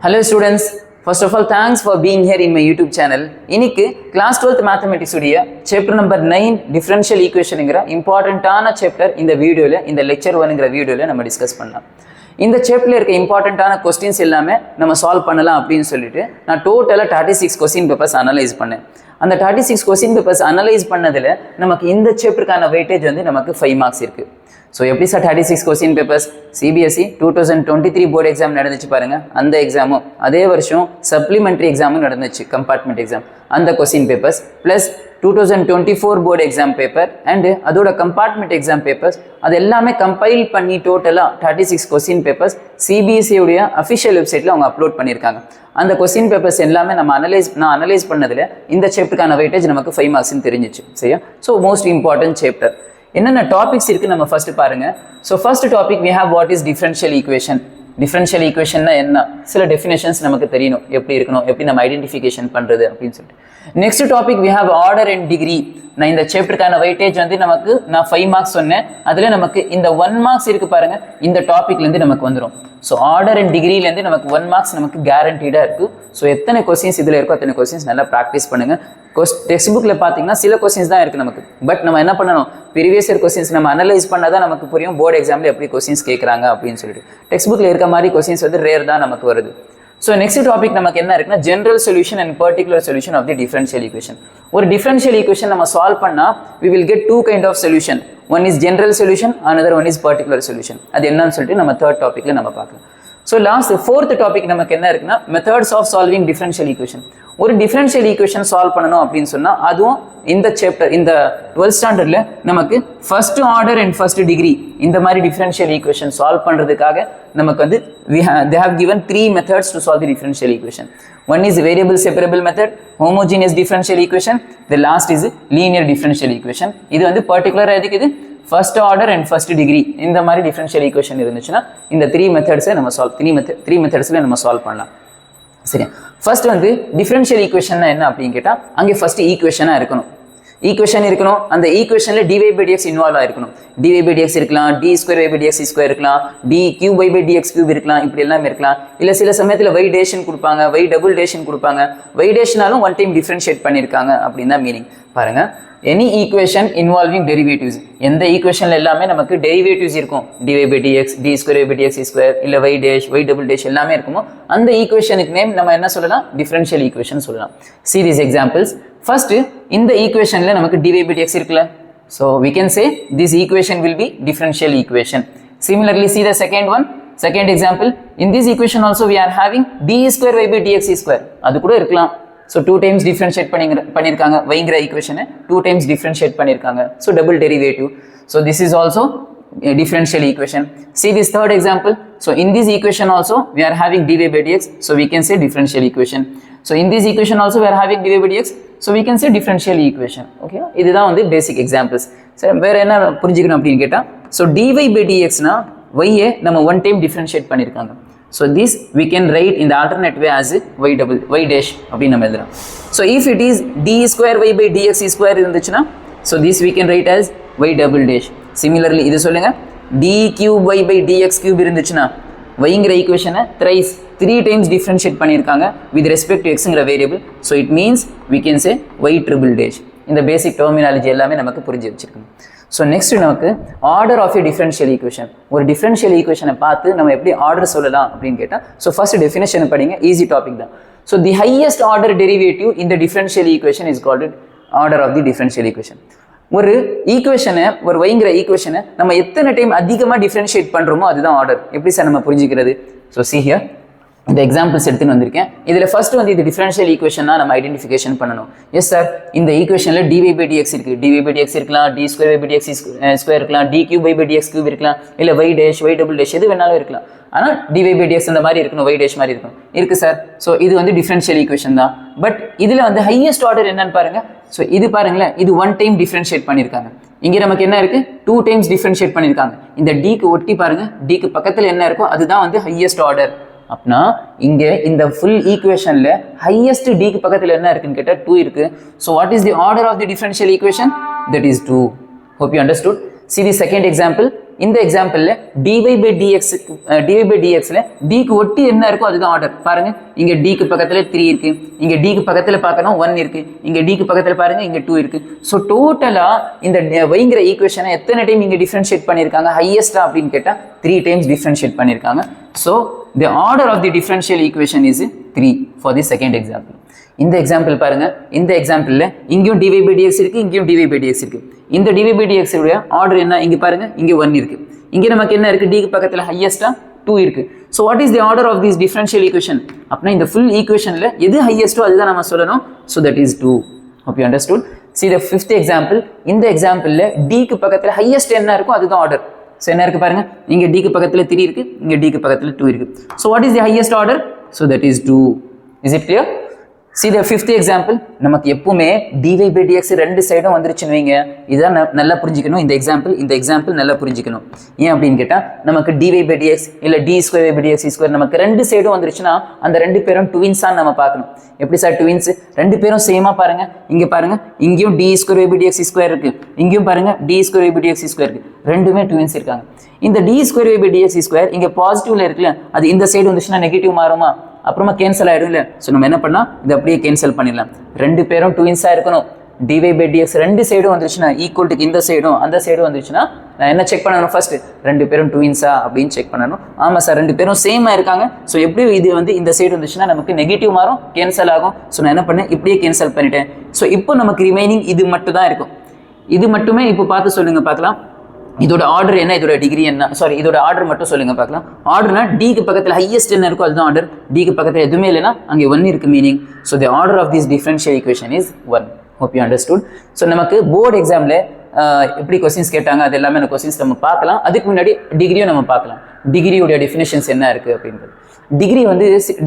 Hello students, first of all thanks for being here in my YouTube channel. இன்னைக்கு class 12th mathematics உடைய chapter number 9 differential equationங்கற இம்பார்ட்டன்ட்டான chapter இந்த வீடியோல இந்த lecture 1ங்கற வீடியோல நம்ம டிஸ்கஸ் பண்ணலாம். இந்த chapterல இருக்க இம்பார்ட்டன்ட்டான क्वेश्चंस எல்லாமே நம்ம சால்வ் பண்ணலாம் அப்படினு சொல்லிட்டு நான் டோட்டலா 36 क्वेश्चन பேப்பர்ஸ் அனலைஸ் பண்ணேன். அந்த 36 क्वेश्चन பேப்பர்ஸ் அனலைஸ் பண்ணதுல நமக்கு இந்த chapterக்கான weightage வந்து நமக்கு 5 மார்க்ஸ் இருக்கு. So எப்படி sir 36 question papers CBSE 2023 board exam நடந்துச்சு பாருங்க, அந்த எக்ஸாமும் அதே வருஷம் சப்ளிமெண்டரி எக்ஸாமும் நடந்துச்சு, கம்பார்ட்மெண்ட் எக்ஸாம், அந்த question papers plus 2024 board exam paper and அதோட கம்பார்ட்மெண்ட் எக்ஸாம் பேப்பர்ஸ் அது எல்லாமே கம்பைல் பண்ணி டோட்டலாக 36 क्वेश्चन பேப்பர்ஸ் CBSE உடைய அஃபிஷியல் வெப்சைட்டில் அவங்க அப்லோட் பண்ணியிருக்காங்க. அந்த क्वेश्चन பேப்பர்ஸ் எல்லாமே நான் அனலைஸ் பண்ணதில் இந்த சாப்டருக்கான வெயிட்டேஜ் நமக்கு 5 மார்க்ஸ்னு தெரிஞ்சிச்சு. சரியா? So most important chapter. என்னென்ன டாபிக்ஸ் இருக்கு நம்ம ஃபர்ஸ்ட் பாருங்க. So first topic we have what is differential equation. Differential ஈக்குவேஷன்னா என்ன, சில டெஃபினேஷன்ஸ் நமக்கு தெரியணும், எப்படி இருக்கணும், எப்படி நம்ம ஐடென்டிஃபிகேஷன் பண்ணுறது அப்படின்னு சொல்லிட்டு. Next topic we have order and degree. நான் இந்த சாப்டருக்கான வெயிட்டேஜ் வந்து நமக்கு நான் 5 மார்க்ஸ் சொன்னேன், அதில் நமக்கு இந்த 1 மார்க்ஸ் இருக்கு பாருங்க, இந்த டாபிக்லேருந்து நமக்கு வந்துடும். ஸோ ஆர்டர் அண்ட் டிகிரிலேருந்து நமக்கு 1 மார்க்ஸ் நமக்கு கேரண்டீடாக இருக்குது. ஸோ எத்தனை கொஸ்டின்ஸ் இதில் இருக்கோ அத்தனை கொஸ்டின்ஸ் நல்லா ப்ராக்டிஸ் பண்ணுங்க. டெக்ஸ்ட் புக்கில் பார்த்தீங்கன்னா சில கொஸ்டின்ஸ் தான் இருக்குது நமக்கு, பட் நம்ம என்ன பண்ணணும், ப்ரீவியஸ் இயர் கொஸ்டின்ஸ் நம்ம அனலைஸ் பண்ணால் தான் நமக்கு புரியும் போர்டு எக்ஸாமில் எப்படி கொஸ்டின்ஸ் கேட்குறாங்க அப்படின்னு சொல்லிட்டு. டெக்ஸ்ட் புக்கில் இருக்க மாதிரி கொஸ்டின்ஸ் வந்து ரேர் தான் நமக்கு வருது. ஸோ நெக்ஸ்ட் டாபிக் நமக்கு என்ன இருக்குன்னா general solution and particular solution of the differential equation. ஒரு டிஃபரன்ஷியல் ஈக்குவேஷன் நம்ம சால்வ் பண்ணால் we will get 2 kind of solution. One is general solution, another one is particular solution. அது என்னன்னு சொல்லிட்டு நம்ம தேர்ட் டாபிக்ல நம்ம பார்க்கலாம். ஸோ லாஸ்ட் ஃபோர்த் டாபிக் நமக்கு என்ன இருக்குன்னா methods of solving differential equation. ஒரு டிஃபரன்ஷியல் ஈக்குவேஷன் சால்வ் பண்ணணும் அப்படின்னு சொன்னால் அதுவும் இந்த சாப்டர் இந்த 12th ஸ்டாண்டர்டில் நமக்கு first order and first degree இந்த மாதிரி டிஃபரன்ஷியல் ஈக்குவேஷன் சால்வ் பண்ணுறதுக்காக நமக்கு வந்து they have given 3 methods to solve the differential equation. One is variable separable method, homogeneous differential equation, the last is linear differential equation. இது வந்து பர்டிகுலராக எதுக்கு இது first order and first degree இந்த மாதிரி டிஃபரன்ஷியல் ஈக்குவேஷன் இருந்துச்சுன்னா இந்த 3 மெத்தட்ஸை நம்ம த்ரீ மெத்தட்ஸில் நம்ம சால்வ் பண்ணலாம். சரி, ஃபர்ஸ்ட் வந்து டிஃபரன்ஷியல் ஈக்குவேஷன்னா என்ன அப்படின்னு கேட்டால் அங்கே ஃபர்ஸ்ட் ஈக்குவேஷனாக இருக்கணும், ஈக்குவேஷன் இருக்கணும், அந்த ஈக்குவேஷனில் dy by dx இன்வால்வ் ஆயிருக்கணும். dy by dx இருக்கலாம், d square y by dx square இருக்கலாம், d cube y by dx cube இருக்கலாம், இப்படி எல்லாமே இருக்கலாம். இல்லை சில சமயத்தில் y டேஷன் கொடுப்பாங்க, y டபுள் டேஷன் கொடுப்பாங்க, y டேஷனாலும் ஒன் டைம் டிஃபரன்ஷியேட் பண்ணியிருக்காங்க அப்படின்னு தான் மீனிங். பாருங்க, எனி ஈக்குவேஷன் இன்வால்விங் டெரிவேட்டிவ்ஸ், எந்த ஈக்குவேஷன்ல எல்லாமே நமக்கு டெரிவேட்டிவ்ஸ் இருக்கும், dy by dx, d square y by dx square, இல்லை y dash y double dash எல்லாமே இருக்குமோ அந்த ஈக்குவேஷனுக்கு நேம் நம்ம என்ன சொல்லலாம், டிஃபரன்ஷியல் ஈக்குவேஷன் சொல்லலாம். See these examples. First, இந்த ஈக்குவேஷன்ல நமக்கு dy by dx இருக்குல்ல, so we can say this equation will be differential equation. Similarly, see the second one, second example. In this equation also we are having d square y by dx square, அது கூட இருக்கலாம். So 2 times differentiate பண்ணிருக்காங்க, yங்கிற ஈக்குவேஷனை 2 times differentiate பண்ணிருக்காங்க, so double derivative. So this is also a differential equation. See this third example. So in this equation also we are having dy by dx, so we can say differential equation. So in this equation also we are having dy by dx, so we can say differential equation. Okay, இதுதான் வந்து basic examples. சரி, வேற என்ன புரிஞ்சுக்கணும் அப்படின்னு கேட்டா, so dy by dx னா y நம்ம one time differentiate பண்ணிருக்காங்க. So this we can write in the alternate way as y dash அப்படின்னு நம்ம எழுதலாம். So if it is d square y by dx square இருந்துச்சுன்னா, so this we can write as y double dash. Similarly இது சொல்லுங்க, d cube y by dx cube இருந்துச்சுன்னா yங்கிற ஈக்குவேஷனை thrice 3 times differentiate பண்ணியிருக்காங்க with respect to xங்கிற variable, so it means we can say y triple dash. இந்த பேசிக் terminology எல்லாமே நமக்கு புரிஞ்சு வச்சிருக்கணும். ஸோ நெக்ஸ்ட் நமக்கு order of a differential equation. ஒரு டிஃபரன்ஷியல் ஈக்குவேஷனை பார்த்து நம்ம எப்படி ஆர்டர் சொல்லலாம் அப்படின்னு கேட்டால், ஸோ ஃபர்ஸ்ட் டெஃபினேஷன் படிங்க, ஈஸி டாபிக் தான். So the highest order derivative இந்த differential equation is called order of the differential equation. ஒரு ஈக்குவேஷனை, ஒரு yங்கிற ஈக்குவேஷனை நம்ம எத்தனை டைம் அதிகமாக டிஃபரன்ஷியேட் பண்ணுறோமோ அதுதான் ஆர்டர். எப்படி சார் நம்ம புரிஞ்சுக்கிறது? ஸோ see here, இந்த எக்ஸாம்பிள்ஸ் எடுத்துன்னு வந்திருக்கேன். இதில் ஃபர்ஸ்ட் வந்து இது டிஃபரன்ஷியல் ஈக்குவேஷனா நம்ம ஐடென்டிஃபிகேஷன் பண்ணணும். எஸ் சார், இந்த ஈக்குவேஷனில் dy by dx இருக்கு, dy by dx இருக்கலாம், d square y by dx square இருக்கலாம், d cube y by dx cube இருக்கலாம், இல்லை y dash y double dash எது வேணாலும் இருக்கலாம். ஆனால் dy by dx இந்த மாதிரி இருக்கணும், y dash மாதிரி இருக்கணும். இருக்கு சார். ஸோ இது வந்து டிஃபரன்ஷியல் ஈக்குவேஷன் தான். பட் இதில் வந்து ஹையஸ்ட் ஆர்டர் என்னன்னு பாருங்க. ஸோ இது பாருங்களேன், இது 1 டைம் டிஃபரன்ஷியேட் பண்ணியிருக்காங்க. இங்கே நமக்கு என்ன இருக்கு, 2 times டிஃபரன்ஷியேட் பண்ணியிருக்காங்க. இந்த டிக்கு ஒட்டி பாருங்க, டிக்கு பக்கத்தில் என்ன இருக்கோ அதுதான் வந்து ஹையஸ்ட் ஆர்டர். அப்படின்னா இங்க இந்த ஃபுல் ஈக்குவேஷன்ல ஹையஸ்ட் டிக்கு பக்கத்தில் என்ன இருக்குன்னு கேட்டா 2 இருக்கு. So what is the order of the differential equation? That is 2. Hope you understood. See the second example. இந்த எக்ஸாம்பிள்ல dy by dxல dக்கு ஒட்டி என்ன இருக்கோ அதுதான் ஆர்டர். பாருங்க இங்க dக்கு பக்கத்துல 3 இருக்கு, இங்க dக்கு பக்கத்துல பார்க்கணும் 1 இருக்கு, இங்க dக்கு பக்கத்துல பாருங்க இங்க 2 இருக்கு. ஸோ டோட்டலா இந்த yங்கிற ஈக்குவேஷனை எத்தனை டைம் இங்க டிஃபரன்ஷியேட் பண்ணிருக்காங்க ஹையஸ்டா அப்படின்னு கேட்டா 3 times டிஃபரன்ஷியேட் பண்ணிருக்காங்க. So the order of the differential equation is 3 for the second example. இந்த எக்ஸாம்பிள் பாருங்க, இந்த எக்ஸாம்பிள்ல இங்கேயும் dy by dx இருக்கு, இங்கேயும் dy by dx இருக்கு. இந்த dy by dx உடைய ஆர்டர் என்ன? இங்க பாருங்க இங்க 1 இருக்கு, இங்க நமக்கு என்ன இருக்கு? d க்கு பக்கத்துல ஹையஸ்டா 2 இருக்கு. So what is the order of this differential equation? அப்படினா இந்த full equationல எது ஹையஸ்டோ அதுதான் நம்ம சொல்லணும். So that is 2. Hope you understood. See the fifth example. இந்த எக்ஸாம்பிள்ல d க்கு பக்கத்துல ஹையஸ்ட் என்ன இருக்கோ அதுதான் ஆர்டர். So என்ன இருக்கு பாருங்க, இங்க d க்கு பக்கத்துல 3 இருக்கு, இங்க d க்கு பக்கத்துல 2 இருக்கு. So what is the highest order? So that is 2. Is it clear? See the fifth example. நமக்கு எப்பவுமே dy by dx ரெண்டு சைடும் வந்துருச்சுன்னு வைங்க, இதான் நல்லா புரிஞ்சுக்கணும். இந்த எக்ஸாம்பிள் நல்லா புரிஞ்சுக்கணும். ஏன் அப்படின்னு கேட்டா நமக்கு dy by dx இல்ல d square by dx square நமக்கு ரெண்டு சைடும் வந்துருச்சுன்னா அந்த ரெண்டு பேரும் ட்வின்ஸா நம்ம பார்க்கணும். எப்படி சார் ட்வின்ஸ்? ரெண்டு பேரும் சேமா பாருங்க, இங்க பாருங்க இங்கேயும் d square by dx square இருக்கு, இங்கேயும் பாருங்க d square by dx square இருக்கு, ரெண்டுமே ட்வின்ஸ் இருக்காங்க. இந்த d square by dx square இங்க பாசிட்டிவ்ல இருக்குல்ல, அது இந்த சைடு வந்துச்சுன்னா நெகட்டிவ் மாறுமா? அப்புறமா கேன்சல் ஆயிடும் இல்ல. ஸோ நம்ம என்ன பண்ணா இது அப்படியே கேன்சல் பண்ணிடலாம். ரெண்டு பேரும் ட்வின்ஸா இருக்கணும். dy by dx ரெண்டு சைடும் வந்துருச்சுன்னா ஈக்குவல் டு இந்த சைடும் அந்த சைடும் வந்துருச்சுன்னா நான் என்ன செக் பண்ணணும்? ஃபர்ஸ்ட் ரெண்டு பேரும் ட்வின்ஸா அப்படின்னு செக் பண்ணணும். ஆமா சார் ரெண்டு பேரும் சேமா இருக்காங்க. ஸோ எப்படி இது வந்து இந்த சைடு வந்துச்சுன்னா நமக்கு நெகட்டிவ் மாறும், கேன்சல் ஆகும். ஸோ நான் என்ன பண்ணேன்? இப்படியே கேன்சல் பண்ணிட்டேன். ஸோ இப்போ நமக்கு ரிமைனிங் இது மட்டும் தான் இருக்கும். இது மட்டுமே இப்போ பார்த்து சொல்லுங்க பார்க்கலாம். இதோட ஆர்டர் என்ன, இதோட டிகிரி என்ன, சாரி இதோட ஆர்டர் மட்டும் சொல்லுங்க பார்க்கலாம். ஆர்டர்னா டிக்கு பக்கத்துல ஹையஸ்ட் என்ன இருக்கோ அதுதான் ஆர்டர். டிக்கு பக்கத்துல எதுவுமே இல்லைன்னா அங்கே 1 இருக்கு meaning. So the order of this differential equation is 1. Hope you understood. So நமக்கு போர்டு எக்ஸாம்ல எப்படி கொஸ்டின்ஸ் கேட்டாங்க அது எல்லாமே அந்த கொஸ்டின்ஸ் நம்ம பார்க்கலாம். அதுக்கு முன்னாடி டிகிரியும் நம்ம பார்க்கலாம். டிகிரியோட டெஃபினேஷன்ஸ் என்ன இருக்கு அப்படின்றது.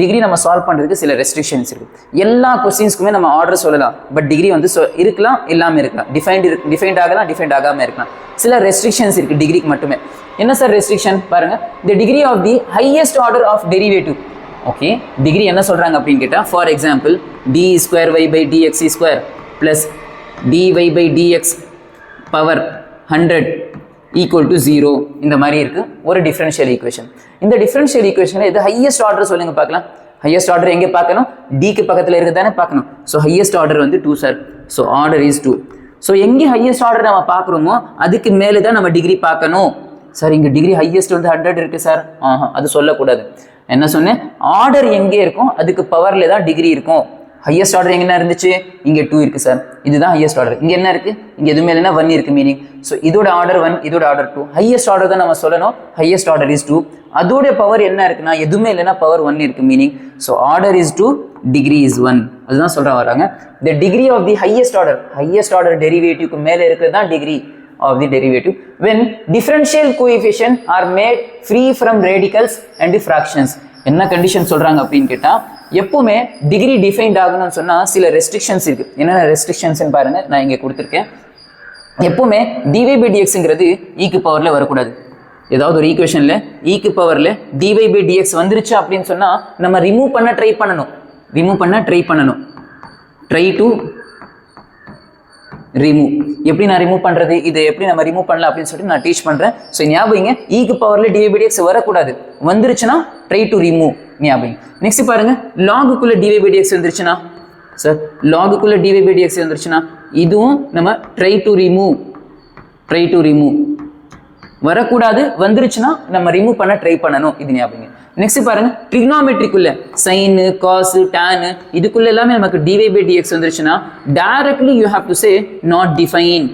டிகிரி நம்ம சால்வ் பண்றதுக்கு சில ரெஸ்ட்ரிக்ஷன்ஸ் இருக்கு. எல்லா கொஸ்டின்ஸ்க்குமே நம்ம ஆர்டர் சொல்லலாம், பட் டிகிரி வந்து இருக்கலாம் இல்லாம இருக்கலாம், டிஃபைன்ட் ஆகலாம் டிஃபைன்ட் ஆகாம இருக்கலாம். சில ரெஸ்ட்ரிக்ஷன்ஸ் இருக்கு டிகிரிக்கு மட்டுமே. என்ன சார் ரெஸ்ட்ரிக்ஷன் பாருங்க, the degree of the highest order of derivative. Okay, degree என்ன சொல்றாங்க அப்படின்னு கேட்டா, for example dy square y by dx square plus dy by dx power 100 equal to 0 இந்த மாதிரி இருக்கு ஒரு டிஃபரன்ஷியல் ஈக்குவேஷன். இந்த டிஃபரன்ஷியல் ஈக்குவேஷன்ல இது ஹையஸ்ட் ஆர்டர் சொல்லுங்க பார்க்கலாம். ஹையஸ்ட் ஆர்டர் எங்கே பார்க்கணும்? d க்கு பக்கத்துல இருக்கு தானே பார்க்கணும். ஸோ ஹையஸ்ட் ஆர்டர் வந்து 2 sir. So order is 2. So எங்கே ஹையஸ்ட் ஆர்டர் நம்ம பார்க்குறோமோ அதுக்கு மேலே தான் நம்ம டிகிரி பார்க்கணும். சார் இங்கே டிகிரி ஹையஸ்ட் வந்து 100 இருக்கு சார், அது சொல்லக்கூடாது. என்ன சொன்னேன்? ஆர்டர் எங்கே இருக்கும் அதுக்கு பவர்ல தான் டிகிரி இருக்கும். ஹையஸ்ட் ஆர்டர் எங்கே இருந்துச்சு? இங்கே 2 இருக்கு சார், இதுதான் ஹையஸ்ட் ஆர்டர். இங்கே என்ன இருக்கு? இங்கே எதுவுமே இல்லைன்னா 1 இருக்கு மீனிங். ஸோ இதோட ஆர்டர் 1, இதோட ஆர்டர் 2. ஹையஸ்ட் ஆர்டர் தான் நம்ம சொல்லணும். Highest order is 2. அதோட பவர் என்ன இருக்குன்னா எதுவுமே இல்லைன்னா பவர் 1 இருக்கு meaning. So order is 2, degree is 1. அதுதான் சொல்ற வராங்க. The degree of the highest order டெரிவேட்டிவ்க்கு மேலே இருக்கிறது தான் degree of the derivative when differential coefficient are made free from radicals and fractions. என்ன கண்டிஷன் சொல்றாங்க அப்படின்னு கேட்டா, எப்பவுமே டிகிரி டிஃபைன்ட் ஆகணும்னு சொன்னா சில ரெஸ்ட்ரிக்ஷன்ஸ் இருக்கு. என்னென்ன ரெஸ்ட்ரிக்ஷன்ஸ் பாருங்க, நான் இங்க கொடுத்துருக்கேன். எப்பவுமே dy by dxங்கிறது e க்கு பவர்ல வரக்கூடாது. ஏதாவது ஒரு ஈக்குவேஷன்ல e க்கு பவர்ல dy by dx வந்துருச்சு அப்படின்னு சொன்னா நம்ம ரிமூவ் பண்ண ட்ரை பண்ணணும். Try to remove. எப்படி நான் ரிமூவ் பண்றது, இதை எப்படி நம்ம ரிமூவ் பண்ணலாம் அப்படின்னு சொல்லிட்டு நான் டீச் பண்றேன். ஸோ ஞாபகம், e க்கு பவர்ல dy by dx வரக்கூடாது. வந்துருச்சுன்னா ட்ரை டு ரிமூவ் ஞாபகம். நெக்ஸ்ட் பாருங்க, லாகுக்குள்ள dy by dx வந்துருச்சுன்னா சார், லாகுக்குள்ள dy by dx வந்துருச்சுன்னா இதுவும் நம்ம ட்ரை டு ரிமூவ் வரக்கூடாது. வந்துருச்சுன்னா நம்ம ரிமூவ் பண்ண ட்ரை பண்ணணும். இது ஞாபகம். நெக்ஸ்ட் பாருங்க, ட்ரிக்னாமெட்ரிக்குள்ள சைன், காஸ், டான் இதுக்குள்ள எல்லாமே நமக்கு dy by dx வந்துருச்சுன்னா directly you have to say not define.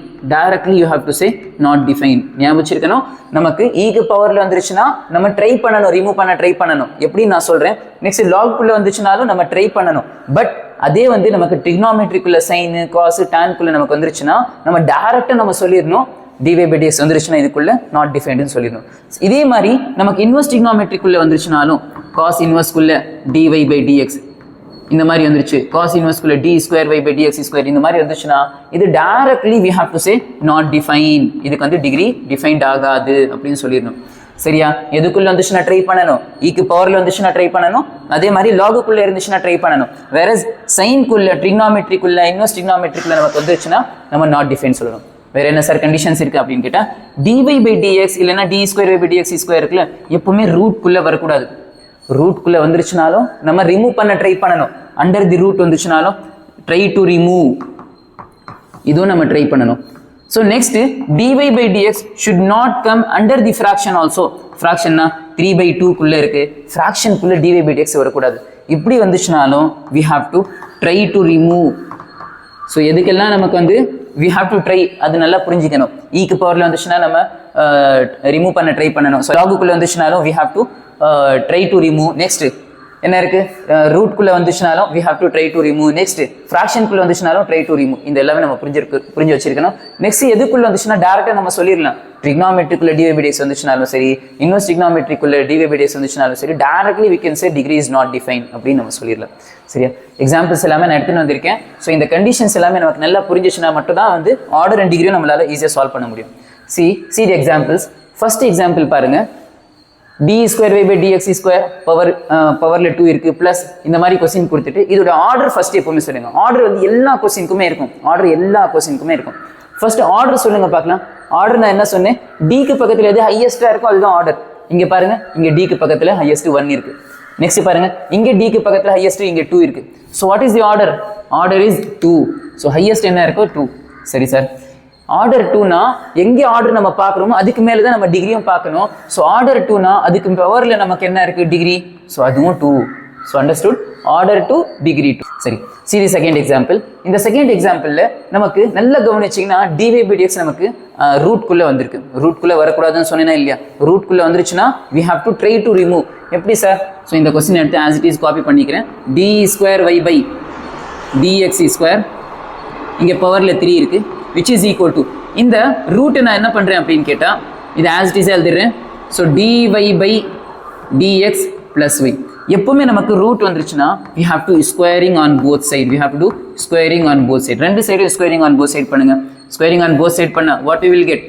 ஞாபகம் வச்சிருக்கணும். நமக்கு e க்கு பவர்ல வந்துருச்சுன்னா நம்ம ட்ரை பண்ணணும், ரிமூவ் பண்ண ட்ரை பண்ணணும். எப்படி நான் சொல்றேன். நெக்ஸ்ட் லாகுக்குள்ள வந்துச்சுனாலும் நம்ம ட்ரை பண்ணணும். பட் அதே வந்து நமக்கு ட்ரிக்னாமெட்ரிக்குள்ள சைன், காஸ், டான்குள்ள நமக்கு வந்துருச்சுன்னா நம்ம டைரக்டா நம்ம சொல்லிடணும் dy by dx வந்துருச்சுன்னா இதுக்குள்ள நாட் டிஃபைன்ட்னு சொல்லிடணும். இதே மாதிரி நமக்கு இன்வெர்ஸ் ட்ரிக்னாமெட்ரிக்குள்ள வந்துருச்சுனாலும் cos இன்வெர்ஸ்க்குள்ள dy by dx இந்த மாதிரி வந்துருச்சு, cos இன்வெர்ஸ்க்குள்ள d square y by dx square இந்த மாதிரி வந்துச்சுன்னா இது directly we have to say not define. இதுக்கு வந்து டிகிரி டிஃபைன்ட் ஆகாது அப்படின்னு சொல்லிடணும். சரியா? எதுக்குள்ள வந்துச்சுன்னா ட்ரை பண்ணணும், e க்கு பவர்ல வந்துச்சுன்னா ட்ரை பண்ணணும். அதே மாதிரி லாகுக்குள்ள இருந்துச்சுன்னா ட்ரை பண்ணணும். வேற சைன்குள்ள, ட்ரிக்னாமெட்ரிக்குள்ள, இன்வெர்ஸ் ட்ரிக்னாமெட்ரிக்குள்ள நமக்கு வந்துருச்சுன்னா நம்ம நாட் டிஃபைன் சொல்லணும். வேற என்ன சார் கண்டிஷன்ஸ் இருக்கு அப்படின்னு கேட்டா dy by dx இல்லைன்னா d square by dx square இருக்குல்ல எப்பவுமே ரூட்குள்ள வரக்கூடாது. ரூட்குள்ள வந்துருச்சுனாலும் நம்ம ரிமூவ் பண்ண ட்ரை பண்ணணும். அண்டர் தி ரூட் வந்துச்சுனாலும் ட்ரை டு ரிமூவ், இதுவும் நம்ம ட்ரை பண்ணணும். So next dy by dx should not come under the fraction also. ஃப்ராக்ஷன்னா 3/2 குள்ள இருக்கு, ஃப்ராக்ஷனுக்குள்ள dy by dx வரக்கூடாது. இப்படி வந்துச்சுனாலும் we have to try to remove. So எதுக்கெல்லாம் நமக்கு வந்து we have to try, அது நல்லா புரிஞ்சுக்கணும். ஈக்கு பவர்ல வந்துச்சுன்னா நம்ம ரிமூவ் பண்ண ட்ரை பண்ணணும். ஸோ லாகுக்குள்ள வந்துச்சுனாலும் we have to try to remove. Next என்ன இருக்கு, ரூட்குள்ள வந்துச்சுனாலும் we have to try to remove. Next ஃப்ராக்ஷனுக்குள்ள வந்துச்சுனாலும் try to remove. இந்த எல்லாமே நம்ம புரிஞ்சு வச்சிருக்கணும். நெக்ஸ்ட் எதுக்குள்ள வந்துச்சுன்னா டேரக்டா நம்ம சொல்லிடலாம். ட்ரிக்னாமெட்ரிக்குள்ள dy by dx வந்துச்சுனாலும் சரி, இன்வெர்ஸ் ட்ரிக்னாமெட்ரிக்குள்ள dy by dx வந்துச்சுனாலும் சரி, directly we can say degree is not defined அப்படின்னு நம்ம சொல்லிடலாம். சரியா? எக்ஸாம்பிள்ஸ் எல்லாமே நான் எடுத்துன்னு வந்திருக்கேன். ஸோ இந்த கண்டிஷன்ஸ் எல்லாமே நமக்கு நல்லா புரிஞ்சிச்சுன்னா மட்டும் தான் வந்து ஆர்டர் அண்ட் டிகிரியும் நம்மளால ஈஸியாக சால்வ் பண்ண முடியும். see the examples. First example பாருங்க, d square y by dx square பவர்ல 2 இருக்கு பிளஸ் இந்த மாதிரி கொஸ்டின் கொடுத்துட்டு இதோட ஆர்டர் ஃபர்ஸ்ட் எப்பவுமே சொல்லுங்க. ஆர்டர் வந்து எல்லா கொஸ்டினுக்குமே இருக்கும். ஃபர்ஸ்ட் ஆர்டர் சொல்லுங்க பார்க்கலாம். ஆர்டர் நான் என்ன சொன்னேன், d க்கு பக்கத்துல எது ஹையஸ்டா இருக்கும் அதுதான் ஆர்டர். இங்க பாருங்க, இங்க d க்கு பக்கத்துல ஹையஸ்ட் 1 இருக்கு. நெக்ஸ்ட் பாருங்க, இங்க d க்கு பக்கத்துல ஹையஸ்ட் இங்க 2 இருக்கு. So what is the order? Order is 2. So highest என்ன இருக்கோ 2. சரி சார், ஆர்டர் 2னா எங்கே ஆர்டர் நம்ம பார்க்குறோமோ அதுக்கு மேலே தான் நம்ம டிகிரியும் பார்க்கணும். ஸோ ஆர்டர் 2னா அதுக்கு பவர்ல நமக்கு என்ன இருக்கு, டிகிரி. ஸோ அதுவும் 2. So understood, order 2 degree 2. சரி, see the செகண்ட் எக்ஸாம்பிள். இந்த செகண்ட் எக்ஸாம்பிள்ல நமக்கு நல்லா கவனிச்சிங்கன்னா dy by dx நமக்கு ரூட்குள்ள வந்திருக்கு. ரூட்குள்ள வரக்கூடாதுன்னு சொன்னேன்னா இல்லையா, ரூட்குள்ள வந்துருச்சுன்னா we have to try to remove. எப்படி சார்? ஸோ இந்த கொஸ்டின் எடுத்து as it is காப்பி பண்ணிக்கிறேன். d square y by dx square இங்கே பவர்ல 3 இருக்கு, which is equal to இந்த ரூட்டை நான் என்ன பண்றேன் அப்படின்னு கேட்டா இது as it is எழுதிடுறேன். So dy by dx plus y. எப்பவுமே நமக்கு ரூட் வந்துருச்சுன்னா we have to squaring on both side. we have to do squaring on both side. ரெண்டு சைடும் squaring on both side பண்ணுங்க. squaring on both side பண்ணா what we will get?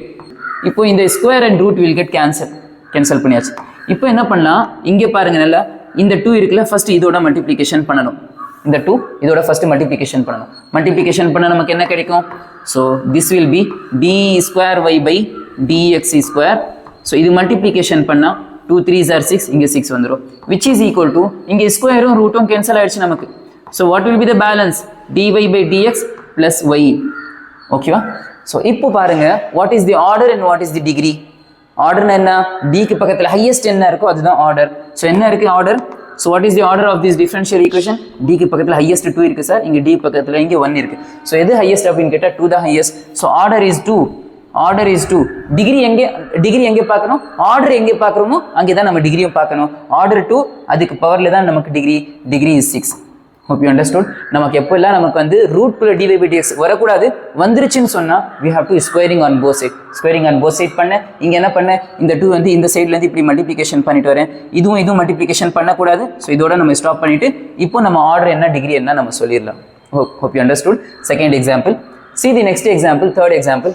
இப்போ இந்த square and root will get cancel பண்ணியாச்சு. இப்போ என்ன பண்ணலாம், இங்கே பாருங்க நல்லா, இந்த 2 இருக்குல்ல, ஃபர்ஸ்ட் இதோட மல்டிப்ளிகேஷன் பண்ணணும். இந்த 2 இதோட ஃபர்ஸ்ட் மல்டிப்ளிகேஷன் பண்ணணும். மல்டிப்ளிகேஷன் பண்ண நமக்கு என்ன கிடைக்கும்? So this will be d square y by dx square. So இது மல்டிப்ளிகேஷன் பண்ணால் 2 3s are 6, இங்கே 6 வந்துடும், which is equal to இங்கே ஸ்கொயரும் ரூட்டும் கேன்சல் ஆயிடுச்சு நமக்கு. So what will be the balance? dy by dx plus y. ஓகேவா? ஸோ இப்போ பாருங்க, what is the order and what is the degree? ஆர்டர்னா என்ன, டிக்கு பக்கத்தில் ஹையஸ்ட் என்ன இருக்கோ அதுதான் ஆர்டர். ஸோ என்ன இருக்கு order? So what is the order of this differential equation? டிக்கு பக்கத்தில் ஹையஸ்ட் 2 இருக்கு சார், இங்கே டி பக்கத்தில் இங்கே 1 இருக்கு. ஸோ எது ஹையஸ்ட் அப்படின்னு கேட்டால் 2 தான் highest. So order is 2. Order is 2. Degree எங்கே பார்க்கணும்? ஆர்டர் எங்கே பார்க்குறோமோ அங்கே தான் நம்ம டிகிரியும் பார்க்கணும். ஆர்டர் 2, அதுக்கு பவர்ல தான் நமக்கு degree is 6. hope you understood. நமக்கு எப்பெல்லாம் நமக்கு வந்து ரூட்குள்ள dy by dx வரக்கூடாது, வந்துருச்சுன்னு சொன்னா we have to squaring on both side பண்ண. இங்க என்ன பண்ண, இந்த 2 வந்து இந்த சைடுல இருந்து இப்படி மல்டிப்ளிகேஷன் பண்ணிட்டு வரேன், இதுவும் மல்டிப்ளிகேஷன் பண்ணக்கூடாது. ஸோ இதோட நம்ம ஸ்டாப் பண்ணிட்டு இப்போ நம்ம ஆர்டர் என்ன டிகிரி என்ன நம்ம சொல்லிடலாம். hope you understood. Second example. see the next example, third example.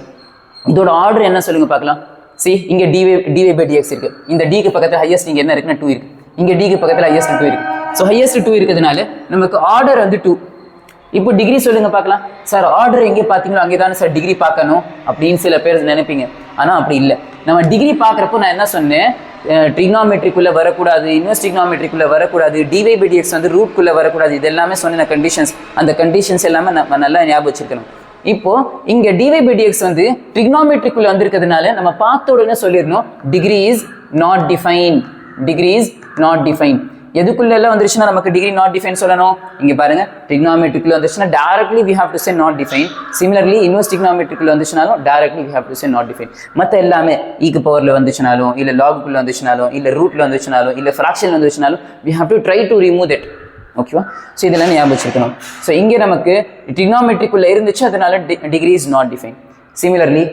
இதோட ஆர்டர் என்ன சொல்லுங்க பார்க்கலாம். see இங்க dy by dx இருக்கு, இந்த d க்கு பக்கத்துல ஹையஸ்ட் இங்க என்ன இருக்குன்னா 2 இருக்கு, இங்க d க்கு பக்கத்துல ஹையஸ்ட் 2 இருக்கு. ஸோ ஹையஸ்ட் 2 இருக்கிறதுனால நமக்கு ஆர்டர் வந்து 2. இப்போ டிகிரி சொல்லுங்க பார்க்கலாம். சார் ஆர்டர் எங்கே பார்த்தீங்களோ அங்கே தானே சார் டிகிரி பார்க்கணும் அப்படின்னு சில பேர் நினைப்பீங்க. ஆனால் அப்படி இல்லை. நம்ம டிகிரி பார்க்குறப்போ நான் என்ன சொன்னேன், ட்ரிக்னாமெட்ரிக்குள்ளே வரக்கூடாது, இன்வெர்ஸ் ட்ரிக்னாமெட்ரிக்குள்ளே வரக்கூடாது, dy by dx வந்து ரூட்குள்ளே வரக்கூடாது. இது எல்லாமே சொன்ன கண்டிஷன்ஸ். அந்த கண்டிஷன்ஸ் எல்லாமே நம்ம நல்லா ஞாபகம் வச்சுக்கணும். இப்போ இங்க dy by dx வந்து ட்ரிக்னாமெட்ரிக்குள்ள வந்திருக்கிறதுனால நம்ம பார்த்த உடனே சொல்லிடணும் டிகிரி இஸ் நாட் டிஃபைன். எதுக்குள்ள எல்லாம் வந்துருச்சுன்னா நமக்கு டிகிரி நாட் டிஃபைன் சொல்லணும். இங்க பாருங்க, ட்ரிக்னாமெட்ரிக்குள்ள வந்துச்சுன்னா directly we have to say not defined. similarly inverse ட்ரிக்னாமெட்ரிக்குள்ள வந்துச்சுனாலும் directly we have to say not defined. மற்ற எல்லாமே ஈக்கு பவர்ல வந்துச்சுனாலும் இல்ல லாகுக்குள்ள வந்துச்சுனாலும் இல்ல ரூட்ல வந்துச்சுனாலும் இல்ல ஃபிராக்ஷன்ல வந்துச்சுனாலும் we have to try to remove that. ஓகேவா? ஸோ இதெல்லாம் ஞாபகம் வச்சுக்கணும். ஸோ இங்கே நமக்கு ட்ரிக்னாமெட்ரிக்குள்ள இருந்துச்சு, அதனால degree is not define. Similarly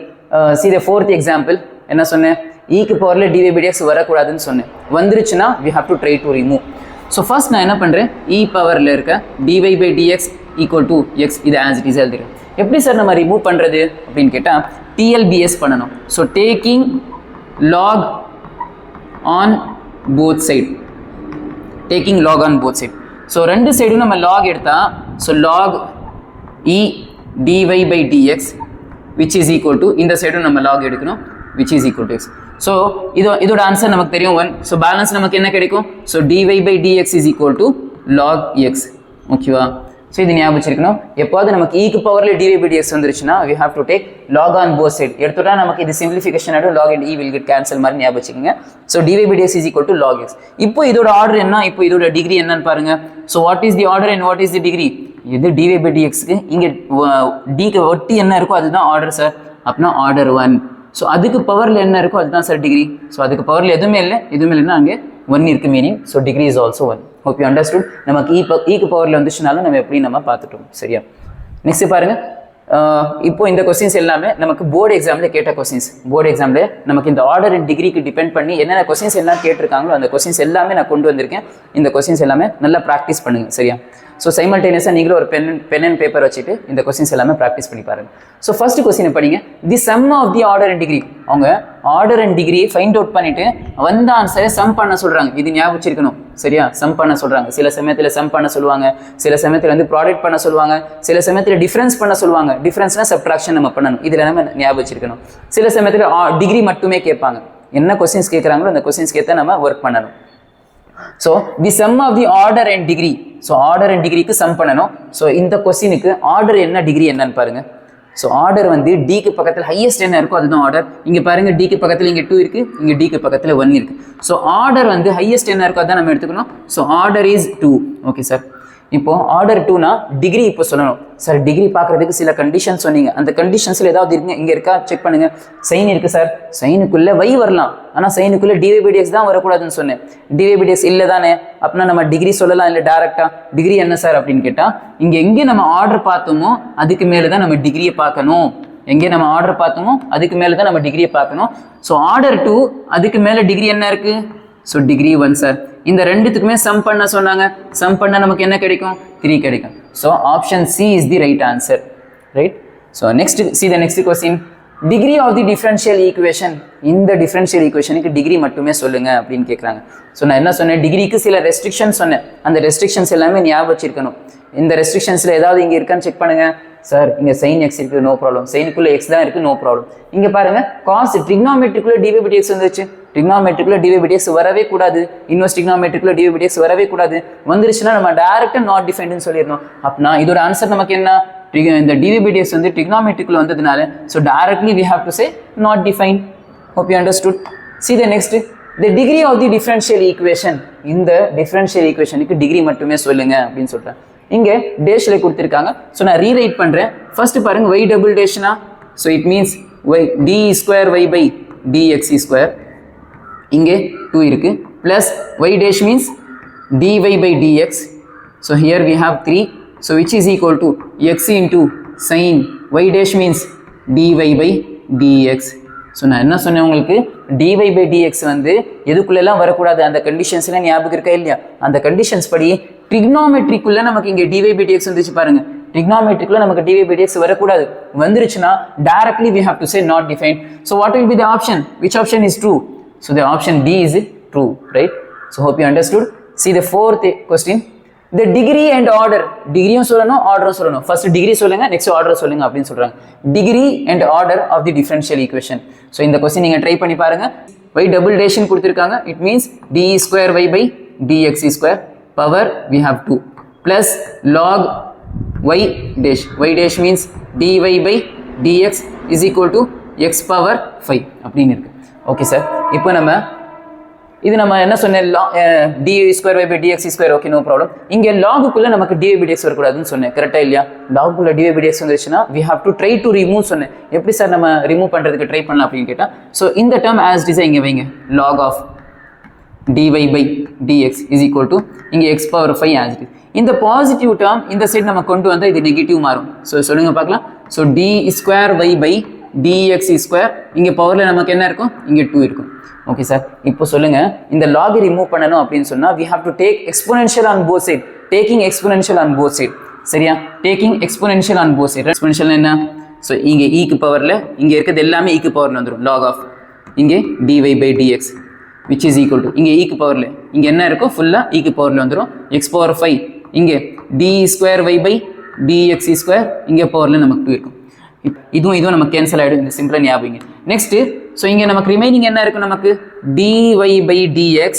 see the fourth example. என்ன சொன்னேன், ஈக்கு பவர்ல dy by dx வரக்கூடாதுன்னு சொன்னேன். வந்துருச்சுன்னா we have to try to remove. So first நான் என்ன பண்ணுறேன், இ பவரில் இருக்க dy by dx equal to x, இது ஆஸ் இட் இஸ் எழுதிடுறேன். எப்படி சார் நம்ம ரிமூவ் பண்ணுறது அப்படின்னு கேட்டால் TLBS பண்ணணும். So taking log on both side. So ரெண்டு சைடும் நம்ம லாக் எடுத்தால், so log e dy by dx which is equal to இந்த சைடும் நம்ம log எடுக்கணும் which is equal to x. So இதோட ஆன்சர் நமக்கு தெரியும் 1. So பேலன்ஸ் நமக்கு என்ன கிடைக்கும்? So dy by dx is equal to log x. ஓகேவா? ஸோ இது ஞாபகம் வச்சிருக்கணும். எப்போது நமக்கு ஈக்கு பவரில் dy by dx வந்துருச்சுன்னா we have to take log on both side. எடுத்துட்டா நமக்கு இது சிம்பிளிஃபிகேஷன் ஆகிடும், log and e will get cancel மாதிரி ஞாபகம் வச்சுக்கோங்க. So dy by dx is equal to log x. இப்போ இதோட ஆர்டர் என்ன, இப்போ இதோட டிகிரி என்னன்னு பாருங்க. So what is the order and what is the degree? இது dy by dxக்கு இங்கே டிக்கு ஒட்டி என்ன இருக்கோ அதுதான் ஆர்டர் சார். அப்படின்னா ஆர்டர் 1. ஸோ அதுக்கு பவரில் என்ன இருக்கோ அதுதான் சார் டிகிரி. ஸோ அதுக்கு பவரில் எதுவுமே இல்லைன்னா அங்கே 1 இருக்கு meaning. So degree is also 1. Hope you understood. நமக்கு ஈக்கு பவரில் வந்துச்சுனாலும் நம்ம எப்படி நம்ம பார்த்துட்டோம். சரியா? நெக்ஸ்ட் பாருங்க. இப்போ இந்த கொஸ்டின்ஸ் எல்லாமே நமக்கு போர்டு எக்ஸாமில் கேட்ட கொஸ்டின்ஸ். போர்டு எக்ஸாமில் நமக்கு இந்த ஆர்டர் அண்ட் டிகிரிக்கு டிபெண்ட் பண்ணி என்னென்ன கொஸ்டின்ஸ் எல்லாம் கேட்டிருக்காங்களோ அந்த கொஸ்டின்ஸ் எல்லாமே நான் கொண்டு வந்திருக்கேன். இந்த கொஸ்டின்ஸ் எல்லாமே நல்லா ப்ராக்டிஸ் பண்ணுங்க. சரியா? ஸோ சைமல்டேனியஸாக நீங்களும் ஒரு பென் அண்ட் பேப்பர் வச்சுட்டு இந்த கொஸ்டின்ஸ் எல்லாமே ப்ராக்டிஸ் பண்ணி பாருங்க. ஸோ ஃபர்ஸ்ட் கொஸ்டின் படிங்க. The sum of the order and degree. அவங்க ஆர்டர் அண்ட் டிகிரியை ஃபைண்ட் அவுட் பண்ணிட்டு வந்த ஆன்சரை சம் பண்ண சொல்றாங்க. இது ஞாபகம் வச்சிருக்கணும். சரியா? சம் பண்ண சொல்றாங்க. சில சமயத்தில் சம் பண்ண சொல்லுவாங்க, சில சமயத்தில் வந்து ப்ராடக்ட் பண்ண சொல்லுவாங்க, சில சமயத்தில் டிஃபரன்ஸ் பண்ண சொல்லுவாங்க. டிஃபரன்ஸ்னா சப்ட்ராக்ஷன் நம்ம பண்ணணும். இதில் நம்ம ஞாபகம் வச்சிருக்கணும். சில சமயத்தில் டிகிரி மட்டுமே கேட்பாங்க. என்ன கொஸ்டின்ஸ் கேட்குறாங்களோ அந்த கொஸ்டின்ஸ்க்கு ஏற்ற நம்ம ஒர்க் பண்ணணும். So the sum of the order and degree. So order and டிகிரிக்கு சம் பண்ணணும். ஸோ இந்த கொஸ்டினுக்கு ஆர்டர் என்ன டிகிரி என்னன்னு பாருங்க. ஸோ ஆர்டர் வந்து டிக்கு பக்கத்தில் ஹையஸ்ட் என்ன இருக்கோ அதுதான் ஆர்டர். இங்கே பாருங்க டிக்கு பக்கத்தில் இங்கே 2 இருக்கு, இங்கே டிக்கு பக்கத்தில் 1 இருக்கு. ஸோ ஆர்டர் வந்து ஹையஸ்ட் என்ன இருக்கோ அதான் நம்ம எடுத்துக்கணும். So order is 2. Okay sir. இப்போ ஆர்டர் 2னா டிகிரி இப்போ சொல்லணும் சார். டிகிரி பார்க்கறதுக்கு சில கண்டிஷன் சொன்னீங்க. அந்த கண்டிஷன்ஸ்ல ஏதாவது இருக்குங்க இங்கே இருக்கா செக் பண்ணுங்க. சைன் இருக்கு சார், சைனுக்குள்ள y வரலாம், ஆனால் சைனுக்குள்ள dy by dx தான் வரக்கூடாதுன்னு சொன்னேன். dy by dx இல்லை தானே, அப்படின்னா நம்ம டிகிரி சொல்லலாம் இல்லை டேரக்டா டிகிரி என்ன சார் அப்படின்னு கேட்டா இங்கே எங்கே நம்ம ஆர்டர் பார்த்தோமோ அதுக்கு மேலே தான் நம்ம டிகிரியை பார்க்கணும். எங்கே நம்ம ஆர்டர் பார்த்தோமோ அதுக்கு மேலே தான் நம்ம டிகிரியை பார்க்கணும். ஸோ ஆர்டர் 2 அதுக்கு மேலே டிகிரி என்ன இருக்கு? So degree 1 sir. இந்த ரெண்டுத்துக்குமே சம் பண்ண சொன்னாங்க. சம் பண்ண நமக்கு என்ன கிடைக்கும்? 3 கிடைக்கும். So option C is the right answer. Right? So next see the next question. Degree of the differential equation. இந்த டிஃபரன்ஷியல் ஈக்குவேஷனுக்கு டிகிரி மட்டுமே சொல்லுங்க அப்படின்னு கேட்குறாங்க. ஸோ நான் என்ன சொன்னேன்? டிகிரிக்கு சில ரெஸ்ட்ரிக்ஷன்ஸ் சொன்னேன். அந்த ரெஸ்ட்ரிக்ஷன்ஸ் எல்லாமே ஞாபகம் வச்சிருக்கணும். இந்த ரெஸ்ட்ரிக்ஷன்ஸில் ஏதாவது இங்கே இருக்கான்னு செக் பண்ணுங்க. சார் இங்கே சைன் எக்ஸ் இருக்கு, நோ ப்ராப்ளம். சைனுக்குள்ள எக்ஸ் தான் இருக்கு, நோ ப்ராப்ளம். இங்கே பாருங்க காஸ் ட்ரிக்னாமெட்ரிக்குள்ள dy by dx வந்துச்சு. ட்ரிக்னாமெட்ரிக்குள்ள dy by dx வரவே கூடாது. இன்வெர்ஸ் ட்ரிக்னாமெட்ரிக்குள்ள dy by dx வரவே கூடாது. வந்துருச்சுன்னா நம்ம டைரக்டா நாட் டிஃபைன்ட்னு சொல்லிடணும். அப்படின்னா இதோட ஆன்சர் நமக்கு என்ன? இந்த dy by dx வந்து ட்ரிக்னாமெட்ரிக்குள்ள வந்ததுனால so directly we have to say not defined. Hope you understood. See the next. The degree of the differential equation. இந்த differential equationக்கு டிகிரி மட்டுமே சொல்லுங்க அப்படின்னு சொல்றேன். இங்க டேஷ்ல கொடுத்திருக்காங்க. ஸோ நான் ரீரைட் பண்றேன். ஃபர்ஸ்ட் பாருங்க y டபுள் டேஷ்னா so it means y d square y by dx square. இங்கே 2 இருக்கு plus y dash means dy by dx. So here we have 3. So which is equal to x into sin y dash means dy by dx. So நான் என்ன சொன்னேன் உங்களுக்கு? dy by dx வந்து எதுக்குள்ளெல்லாம் வரக்கூடாது அந்த கண்டிஷன்ஸ்லாம் ஞாபகம் இருக்கா இல்லையா? அந்த கண்டிஷன்ஸ் படி ட்ரிக்னாமெட்ரிக்குள்ள நமக்கு இங்கே dy by dx வந்துச்சு பாருங்க. ட்ரிக்னாமெட்ரிக்குள்ள நமக்கு dy by dx வரக்கூடாது. வந்துருச்சுன்னா directly we have to say not defined. So what will be the option? Which option is true? So the option D is true, right? So hope you understood. See the fourth question. The degree and order. டிகிரியும் சொல்லணும், ஆர்டரும் சொல்லணும். First degree சொல்லுங்க, next order சொல்லுங்க அப்படின்னு சொல்றாங்க. Degree and order of the differential equation. So இந்த question நீங்க try பண்ணி பாருங்க. y டபுள் டேஷன் கொடுத்திருக்காங்க. It means d square y by dx square power we have 2 plus log y dash means dy by dx is equal to x power 5 அப்படின்னு இருக்கு. Okay sir. இப்போ நம்ம என்ன சொன்னேன்? dy square y by dx square. Okay, no problem. இங்கே லாகுக்குள்ள நமக்கு dy by dx வரக்கூடாதுன்னு சொன்னேன். கரெக்டா இல்லையா? லாகுக்குள்ள dy by dx வந்துருச்சுன்னா we have to try to remove சொன்னேன். எப்படி சார் நம்ம ரிமூவ் பண்றதுக்கு ட்ரை பண்ணலாம் அப்படின்னு கேட்டா ஸோ இந்த டேர்ம் ஆஸ் டிஸ் இங்கே வைங்க. log of dy by dx is equal to இங்கே x power 5 as it is. இந்த பாசிட்டிவ் டேர்ம் இந்த சைடு நம்ம கொண்டு வந்தால் இது நெகட்டிவ் மாறும். ஸோ சொல்லுங்க பார்க்கலாம். So d square y by dx square. இங்கே பவரில் நமக்கு என்ன இருக்கும்? இங்கே 2 இருக்கும். Okay sir. இப்போ சொல்லுங்க, இந்த லாக் ரிமூவ் பண்ணணும் அப்படின்னு சொன்னா we have to take exponential on both side. Taking exponential on both side. சரியா? Taking exponential on both side. Exponential என்ன? ஸோ இங்கே e க்கு பவரில் இங்கே இருக்கிறது எல்லாமே e க்கு பவரில் வந்துடும். log of இங்கே dy by dx which is equal to இங்கே e க்கு பவரில் இங்கே என்ன இருக்கும்? ஃபுல்லாக e க்கு பவரில் வந்துடும். x power 5 இங்கே d square y by dx square இங்கே பவரில் நமக்கு 2 இருக்கும். இதுவும் நமக்கு கேன்சல் ஆகிடும், இந்த சிம்பிளாக ஞாபகம். நெக்ஸ்ட்டு ஸோ இங்கே நமக்கு ரிமைனிங் என்ன இருக்கும், நமக்கு dy/dx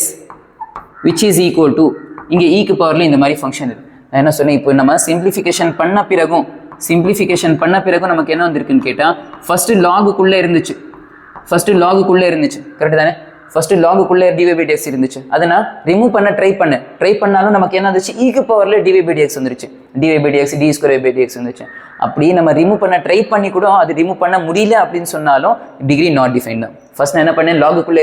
which is equal to இங்கே ஈக்கு பவரில் இந்த மாதிரி ஃபங்க்ஷன் இருக்குது. நான் என்ன சொன்னேன், இப்போ நம்ம சிம்பிளிஃபிகேஷன் பண்ண பிறகும் நமக்கு என்ன வந்திருக்குன்னு கேட்டால் ஃபஸ்ட்டு லாகுக்குள்ளே இருந்துச்சு, கரெக்டு தானே? ஃபஸ்ட்டு லாகுக்குள்ளே dy/dx இருந்துச்சு, அதை நான் ரிமூவ் பண்ண ட்ரை பண்ணாலும் நமக்கு என்ன வந்துச்சு, ஈக்கு பவரில் dy/dx வந்துருச்சு, dy/dx d²/dx வந்துச்சு. அப்படியே நம்ம ரிமூவ் பண்ண ட்ரை பண்ணி கூட அது ரிமூவ் பண்ண முடியல அப்படின்னு சொன்னாலும் டிகிரி நாட் டிஃபைன் தான். ஃபர்ஸ்ட் நான் என்ன பண்ணேன், லாகுக்குள்ளே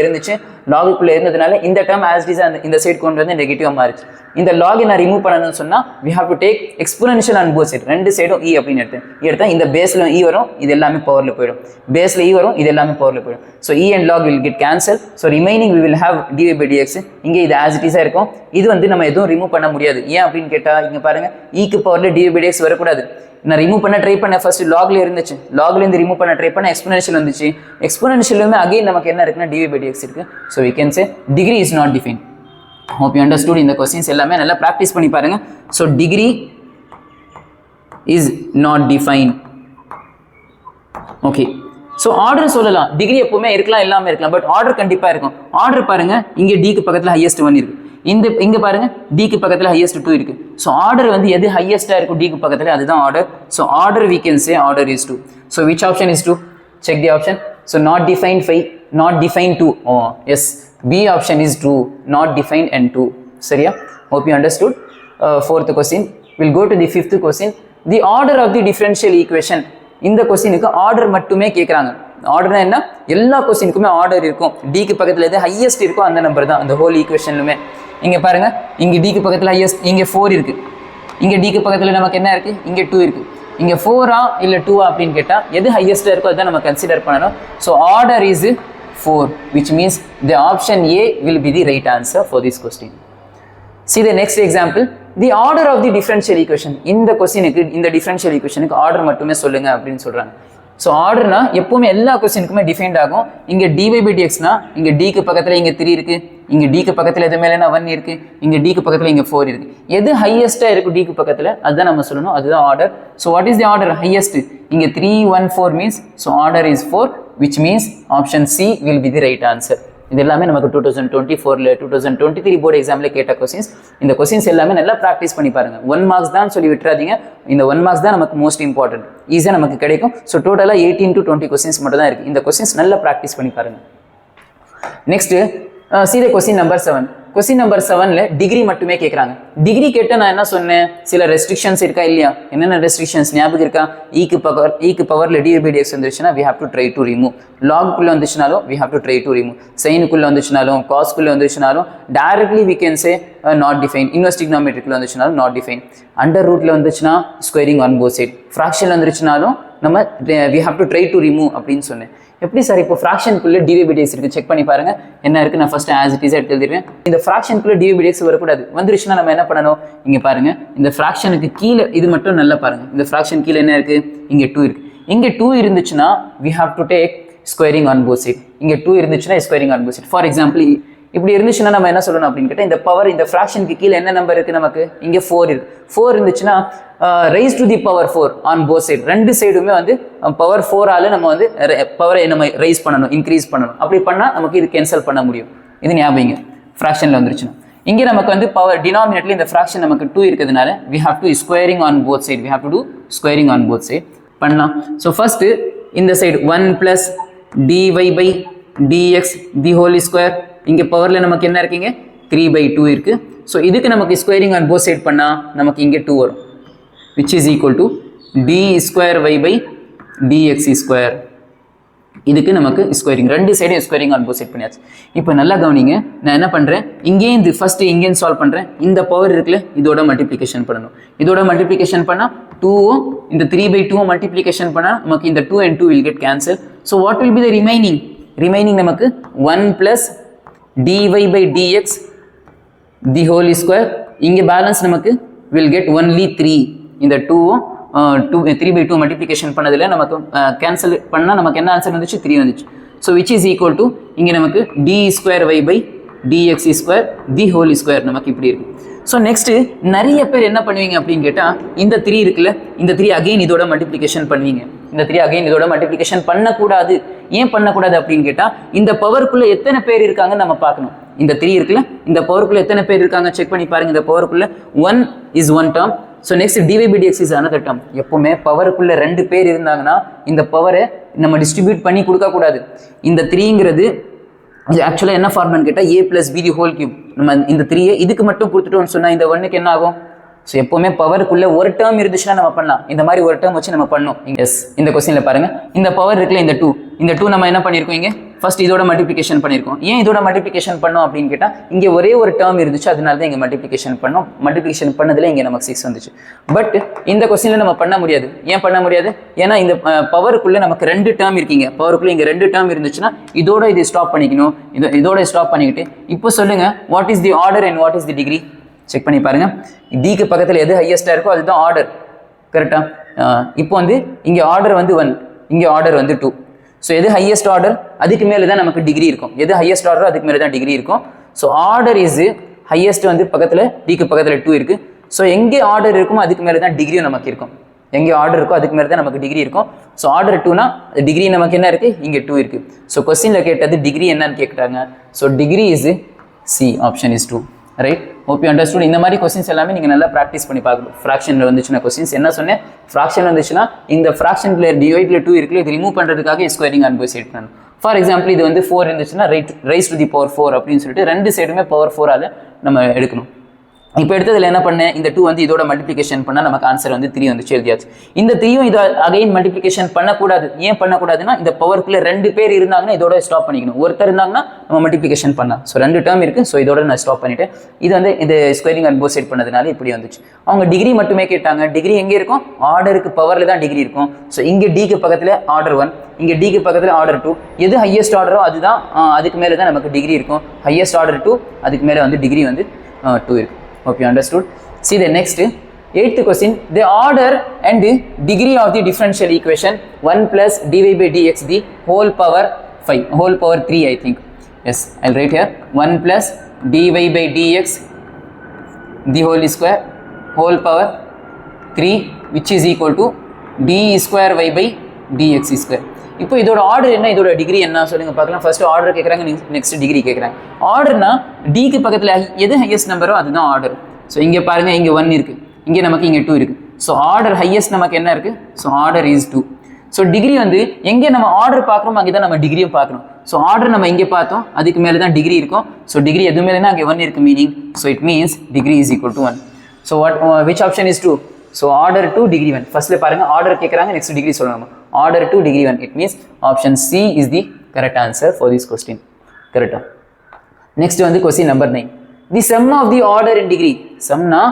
இருந்ததுனால இந்த டேர்ம் ஆஸ் இட் இஸ் இந்த சைடு கொண்டு வந்து நெகட்டிவாக மாறிச்சு. இந்த லாகை நான் ரிமூவ் பண்ணணும்னு சொன்னால் we have to take exponential on both sides, ரெண்டு சைடும் e அப்படின்னு எடுத்தேன் இந்த பேஸில் e வரும், இது எல்லாமே பவரில் போயிடும், பேஸில் e வரும், இது எல்லாமே பவரில் போயிடும். So e and log will get cancel. So remaining we will have dy/dx. இங்கே இது ஆஸ் இட் இஸாக இருக்கும், இது வந்து நம்ம எதுவும் ரிமூவ் பண்ண முடியாது. ஏன் அப்படின்னு கேட்டால் இங்கே பாருங்கள், ஈக்கு பவரில் dy/dx வரக்கூடாது. நான் ரிமூவ் பண்ண ட்ரை பண்ண ஃபர்ஸ்ட் லாக்ல இருந்துச்சு, லாக்லேருந்து ரிமூவ் பண்ண ட்ரை பண்ண எக்ஸ்போனென்ஷியல் வந்துச்சு, எக்ஸ்போனென்ஷியலுமே அகைன் நமக்கு என்ன இருக்குன்னா dy/dx இருக்கு. So we can say degree is not defined. Hope you understood. இந்த கொஸ்டின்ஸ் எல்லாமே நல்லா ப்ராக்டிஸ் பண்ணி பாருங்க. So degree is not define. Okay, so order சொல்லலாம், டிகிரி எப்பவுமே இருக்கலாம் எல்லாமே இருக்கலாம், பட் ஆர்டர் கண்டிப்பாக இருக்கும். ஆர்டர் பாருங்க, இங்கே டிக்கு பக்கத்தில் ஹையஸ்ட் 1 இருக்கு, இங்க பாருங்க டிக்கு பக்கத்தில் ஹையஸ்ட் 2 இருக்கு. ஸோ ஆர்டர் வந்து எது ஹையஸ்டா இருக்கும் டிக்கு பக்கத்தில், அதுதான் order. So order we can say order is 2. So which option is 2? Check the option. So not defined 5, not defined 2. Oh yes, B option is 2, not defined and 2. சரியா? Hope you understood. Fourth question. We'll go to the fifth question. The order of the differential equation. இந்த கொஸ்டினுக்கு order மட்டுமே கேட்குறாங்க. ஆர்டர்னா என்ன, எல்லா கொஸ்டினுக்குமே order இருக்கும். டிக்கு பக்கத்தில் எது ஹையஸ்ட் இருக்கோ அந்த நம்பர் தான் அந்த ஹோல் ஈக்குவேஷன்லுமே. இங்கே பாருங்க, இங்கே டிக்கு பக்கத்தில் ஹையஸ்ட், இங்கே 4 இருக்கு, இங்கே டிக்கு பக்கத்தில் நமக்கு என்ன இருக்கு, இங்கே 2 இருக்கு. இங்கே 4ஆ இல்லை 2ஆ அப்படின்னு கேட்டால் எது ஹையஸ்ட்டாக இருக்கோ அதுதான் நம்ம கன்சிடர் பண்ணணும். So order is 4, which means the option A will be the right answer for this question. See the next example. The order of the differential equation. இந்த கொஸ்டினுக்கு, இந்த differential equationக்கு ஆர்டர் மட்டுமே சொல்லுங்க அப்படின்னு சொல்றாங்க. ஸோ ஆர்டர்னா எப்பவுமே எல்லா கொஸ்டினுக்குமே டிஃபைன்ட் ஆகும். இங்கே dy/dxனா இங்கே டிக்கு பக்கத்தில் இங்கே 3 இருக்கு, இங்கே டிக்கு பக்கத்தில் எது மேலேனா 1 இருக்கு, இங்கே டிக்கு பக்கத்தில் இங்கே 4 இருக்கு. எது ஹையஸ்ட்டாக இருக்கும் டிக்கு பக்கத்தில் அதுதான் நம்ம சொல்லணும், அதுதான் order. So what is the order highest? இங்கே 3 1 4 means so order is 4, which means option C will be the right answer. இது எல்லாமே நமக்கு 2024ல 2023 போர்டு எக்ஸாம்ல கேட்ட கொஸ்டின்ஸ். இந்த கொஸ்டின்ஸ் எல்லாமே நல்லா ப்ராக்டிஸ் பண்ணி பாருங்க. 1 மார்க்ஸ் தான் சொல்லி விட்டுறாதீங்க, இந்த 1 மார்க்ஸ் தான் நமக்கு மோஸ்ட் இம்பார்ட்டன்ட், ஈஸியாக நமக்கு கிடைக்கும். ஸோ டோட்டலாக 18 to 20 கொஸ்டின்ஸ் மட்டும் தான் இருக்கு. இந்த கொஸ்டின்ஸ் நல்லா ப்ராக்டிஸ் பண்ணி பாருங்க. Next see the question number 7. Question number 7ல டிகிரி மட்டுமே கேட்குறாங்க. டிகிரி கேட்டால் நான் என்ன சொன்னேன், சில ரெஸ்ட்ரிக்ஷன்ஸ் இருக்கா இல்லையா? என்னென்ன ரெஸ்ட்ரிக்ஷன்ஸ் ஞாபகம் இருக்கா? ஈக்கு பவரில் dy/dx வந்துச்சுன்னா we have to try to remove. லாகுக்குள்ளே வந்துச்சுனாலும் we have to try to remove. சைனுக்குள்ளே வந்துச்சுனாலும் காஸ்க்குள்ளே வந்துச்சுனாலும் directly we can say not defined. இன்வெர்ஸ் டிக்னாமெட்ரிக்குள்ளே வந்துச்சுனாலும் not defined. அண்டர் ரூட்டில் வந்துச்சுன்னா ஸ்கொயரிங் on both side. ஃப்ராக்ஷனில் வந்துருச்சுனாலும் நம்ம we have to try to remove அப்படின்னு சொன்னேன். எப்படி சார் இப்போ ஃப்ராக்ஷனுக்குள்ளே dy/dx இருக்கு, செக் பண்ணி பாருங்க என்ன இருக்கு. நான் ஃபர்ஸ்ட் ஆஸ் இட் இஸ் எடுத்து எழுதிடுவேன். இந்த ஃப்ராக்ஷனுக்குள்ளே dy/dx வரக்கூடாது, வந்துருச்சுன்னா நம்ம என்ன பண்ணணும், இங்கே பாருங்க இந்த ஃப்ராக்ஷனுக்கு கீழே இது மட்டும் நல்லா பாருங்க. இந்த ஃப்ராக்ஷன் கீழே என்ன இருக்கு, இங்கே 2 இருக்கு. இங்கே 2 இருந்துச்சுன்னா we have to take squaring on both side. இங்கே 2 இருந்துச்சுன்னா squaring on both side. For example இப்படி இருந்துச்சுன்னா நம்ம என்ன சொல்லணும் அப்படின்னு கேட்டால், இந்த பவர் இந்த ஃப்ராக்ஷனுக்கு கீழே என்ன நம்பர் இருக்கு, நமக்கு இங்கே 4 இருக்கு. 4 இருந்துச்சுன்னா rice to the power 4 on both side. ரெண்டு சைடுமே வந்து பவர் 4ஆல நம்ம வந்து பவரை நம்ம ரைஸ் பண்ணணும், இன்க்ரீஸ் பண்ணணும். அப்படி பண்ணால் நமக்கு இது கேன்சல் பண்ண முடியும். இது ஞாபகம் ஃப்ராக்ஷனில் வந்துருச்சுன்னா. இங்கே நமக்கு வந்து பவர் டினாமினேட்ல இந்த ஃப்ராக்ஷன் நமக்கு 2 இருக்கிறதுனால we have to squaring on both side. We have to do squaring on both side பண்ணலாம். ஸோ ஃபர்ஸ்ட் இந்த சைடு 1 + dy/dx தி ஹோல் ஸ்கொயர். இங்கே பவரில் நமக்கு என்ன இருக்குங்க 3/2 இருக்கு. ஸோ இதுக்கு நமக்கு ஸ்கொயரிங் ஆன் போத் சைட் பண்ணால் நமக்கு இங்கே 2 வரும், which is equal to d²y/dx². இதுக்கு நமக்கு ஸ்கொயரிங், ரெண்டு சைடும் ஸ்கொயரிங் ஆன் போத் சைட் பண்ணியாச்சு. இப்போ நல்லா கவனிங்க, நான் என்ன பண்ணுறேன், இங்கேருந்து ஃபர்ஸ்ட் இங்கேருந்து சால்வ் பண்ணுறேன். இந்த பவர் இருக்குல்ல, இதோட மல்டிப்ளிகேஷன் பண்ணணும். இதோட மல்டிப்ளிகேஷன் பண்ணால் 2ம் இந்த 3/2 மல்டிப்ளிகேஷன் பண்ணால் நமக்கு இந்த 2 and 2 will get cancel. So what will be the remaining? Remaining நமக்கு 1 + dy/dx the whole square. இங்கே பேலன்ஸ் நமக்கு will get only 3. இந்த 2ம் 3/2 மல்டிப்ளிகேஷன் பண்ணதில் நமக்கு கேன்சல் பண்ணால் நமக்கு என்ன ஆன்சர் வந்துச்சு, 3 வந்துச்சு. So which is equal to இங்கே நமக்கு d²y/dx² the whole square நமக்கு இப்படி இருக்கு. ஸோ நெக்ஸ்ட்டு நிறைய பேர் என்ன பண்ணுவீங்க அப்படின்னு கேட்டால், இந்த 3 இருக்குல்ல, இந்த 3 அகெயின் இதோட மல்டிப்ளிகேஷன் பண்ணுவீங்க. இந்த 3 அகைன் இதோட மல்டிப்ளிகேஷன் பண்ணக்கூடாது. ஏன் பண்ணக்கூடாது அப்படின்னு கேட்டா இந்த பவருக்குள்ள எத்தனை பேர் இருக்காங்கன்னு நம்ம பார்க்கணும். இந்த 3 இருக்குல்ல, இந்த பவருக்குள்ள எத்தனை பேர் இருக்காங்க செக் பண்ணி பாருங்க. இந்த பவருக்குள்ள 1 is one term. So next dy by dx is another term. எப்பவுமே பவருக்குள்ள 2 பேர் இருந்தாங்கன்னா இந்த பவரை நம்ம டிஸ்ட்ரிபியூட் பண்ணி கொடுக்கக்கூடாது. இந்த 3ங்கிறது இது ஆக்சுவலாக என்ன ஃபார்முலான்னு கேட்டால் a plus b the whole cube. நம்ம இந்த 3 இதுக்கு மட்டும் கொடுத்துட்டோம்னு சொன்னால் இந்த 1க்கு என்ன ஆகும்? ஸோ எப்பவுமே பவருக்குள்ள ஒரு டேர்ம் இருந்துச்சுன்னா நம்ம பண்ணலாம். இந்த மாதிரி ஒரு டேர்ம் வச்சு நம்ம பண்ணோம். எஸ், இந்த கொஸ்டின்ல பாருங்க, இந்த பவர் இருக்குல்ல, இந்த டூ நம்ம என்ன பண்ணியிருக்கோம்? இங்கே ஃபர்ஸ்ட் இதோட மல்டிப்ளிகேஷன் பண்ணியிருக்கோம். ஏன் இதோட மல்டிப்ளிகேஷன் பண்ணோம் அப்படின்னு கேட்டால் இங்கே ஒரே ஒரு டேர்ம் இருந்துச்சு, அதனால தான் இங்கே மல்டிப்ளிகேஷன் பண்ணோம். மல்டிப்ளிகேஷன் பண்ணதுல இங்கே நமக்கு 6 வந்துச்சு. பட் இந்த கொஸ்டின்ல நம்ம பண்ண முடியாது. ஏன் பண்ண முடியாது? ஏன்னா இந்த பவருக்குள்ள நமக்கு 2 டேர்ம் இருக்கீங்க. பவருக்குள்ள இங்கே 2 டேர்ம் இருந்துச்சுன்னா இதோட இது ஸ்டாப் பண்ணிக்கணும். இதோட ஸ்டாப் பண்ணிக்கிட்டு இப்போ சொல்லுங்க, what is the order and what is the degree? Check பண்ணி பாருங்க. டிக்கு பக்கத்தில் எது ஹையஸ்டா இருக்கோ அதுதான் ஆர்டர். கரெக்டா? இப்போ வந்து இங்க ஆர்டர் வந்து 1, இங்க ஆர்டர் வந்து 2. ஸோ எது ஹையஸ்ட் ஆர்டர் அதுக்கு மேலே தான் நமக்கு டிகிரி இருக்கும். எது ஹையஸ்ட் ஆர்டர் அதுக்கு மேலே தான் டிகிரி இருக்கும். ஸோ ஆர்டர் இஸ் ஹையஸ்ட் வந்து பக்கத்தில் டிக்கு பக்கத்தில் 2 இருக்கு. ஸோ எங்கே ஆர்டர் இருக்குமோ அதுக்கு மேலே தான் டிகிரியும் நமக்கு இருக்கும். எங்கே ஆர்டர் இருக்கோ அதுக்கு மேலே தான் நமக்கு டிகிரி இருக்கும். ஸோ ஆர்டர் 2னா டிகிரி நமக்கு என்ன இருக்கு? இங்கே 2 இருக்கு. ஸோ கொஸ்டின்ல கேட்டது டிகிரி என்னன்னு கேட்குறாங்க. So degree is C, option is 2. Right, hope you understood. இந்த மாதிரி கொஸ்டின்ஸ் எல்லாமே நீங்கள் நல்லா ப்ராக்டிஸ் பண்ணி பார்க்கணும். ஃப்ராக்ஷனில் வந்துச்சுன்னா கொஸ்டின்ஸ் என்ன சொன்னேன்? ஃப்ராக்ஷன் வந்துச்சுன்னா இந்த ஃப்ராக்ஷனில் டிவைட்ல 2 இருக்குல்ல, இது ரிமூவ் பண்ணுறதுக்காக ஸ்கொயரிங் அண்ட் போய் செட் பண்ணணும். ஃபார் எக்ஸாம்பிள் இது வந்து 4 இருந்துச்சுன்னா ரைஸ் டு தி பவர் 4 அப்படின்னு சொல்லிட்டு 2 சைடுமே பவர் 4ஆல் நம்ம எடுக்கணும். இப்போ எடுத்ததில் என்ன பண்ணேன்? இந்த 2 வந்து இதோட மல்டிப்ளிகேஷன் பண்ணால் நமக்கு ஆன்சர் வந்து 3 வந்துச்சு, எழுதியாச்சு. இந்த 3யும் இதை அகைன் மல்டிப்ளிகேஷன் பண்ணக்கூடாது. ஏன் பண்ணக்கூடாதுன்னா இந்த பவருக்குள்ள 2 பேர் இருந்தாங்கன்னா இதோட ஸ்டாப் பண்ணிக்கணும். ஒருத்தர் இருந்தாங்கன்னா நம்ம மல்டிப்ளிகேஷன் பண்ணலாம். ஸோ 2 டேர்ம் இருக்கு. ஸோ இதோட நான் ஸ்டாப் பண்ணிட்டேன். இது வந்து இது ஸ்கொயரிங் அண்ட் போத் சைட் பண்ணதுனால இப்படி வந்துச்சு. அவங்க டிகிரி மட்டுமே கேட்டாங்க. டிகிரி எங்கே இருக்கும்? ஆர்டருக்கு பவரில் தான் டிகிரி இருக்கும். ஸோ இங்கே டிக்கு பக்கத்தில் ஆர்டர் 1, இங்கே டிக்கு பக்கத்தில் ஆர்டர் 2. எது ஹையஸ்ட் ஆர்டரோ அதுதான் அதுக்கு மேலே தான் நமக்கு டிகிரி இருக்கும். ஹையஸ்ட் ஆர்டர் 2, அதுக்கு மேலே வந்து டிகிரி வந்து 2 இருக்கு. Hope you understood. See the next 8th question. The order and degree of the differential equation 1 plus dy by dx the whole power 5, whole power 3 I think. Yes, I'll write here 1 plus dy by dx the whole square whole power 3 which is equal to d square y by dx square. இப்போ இதோட order என்ன, இதோட degree என்ன சொல்லுங்க பார்க்கலாம். First order கேட்குறாங்க, நெக்ஸ்ட் degree கேட்குறாங்க. ஆர்டர்னா டிக்கு பக்கத்தில் எது ஹையஸ்ட் நம்பரோ அதுதான் ஆர்டர். ஸோ இங்கே பாருங்க, இங்கே 1 இருக்கு, இங்கே நமக்கு இங்கே 2 இருக்கு. ஸோ ஆர்டர் ஹையஸ்ட் நமக்கு என்ன இருக்கு? So order is 2. So degree வந்து எங்கே நம்ம ஆர்டர் பார்க்குறோமோ அங்கே தான் நம்ம டிகிரியும் பார்க்கணும். ஸோ ஆர்டர் நம்ம இங்கே பார்த்தோம், அதுக்கு மேலே தான் டிகிரி இருக்கும். ஸோ டிகிரி எது மேலே தான் அங்கே 1 இருக்கு meaning. So it means degree is equal to 1. So which option is 2? So order 2 degree 1. ஃபர்ஸ்ட்ல பாருங்க, ஆர்டர் கேட்குறாங்க, நெக்ஸ்ட் டிகிரி சொல்லணும். Order 2 degree 1. It means option C is the correct answer for this question. கரெக்டா? நெக்ஸ்ட் வந்து question number 9. The sum of the order in degree. சம்னா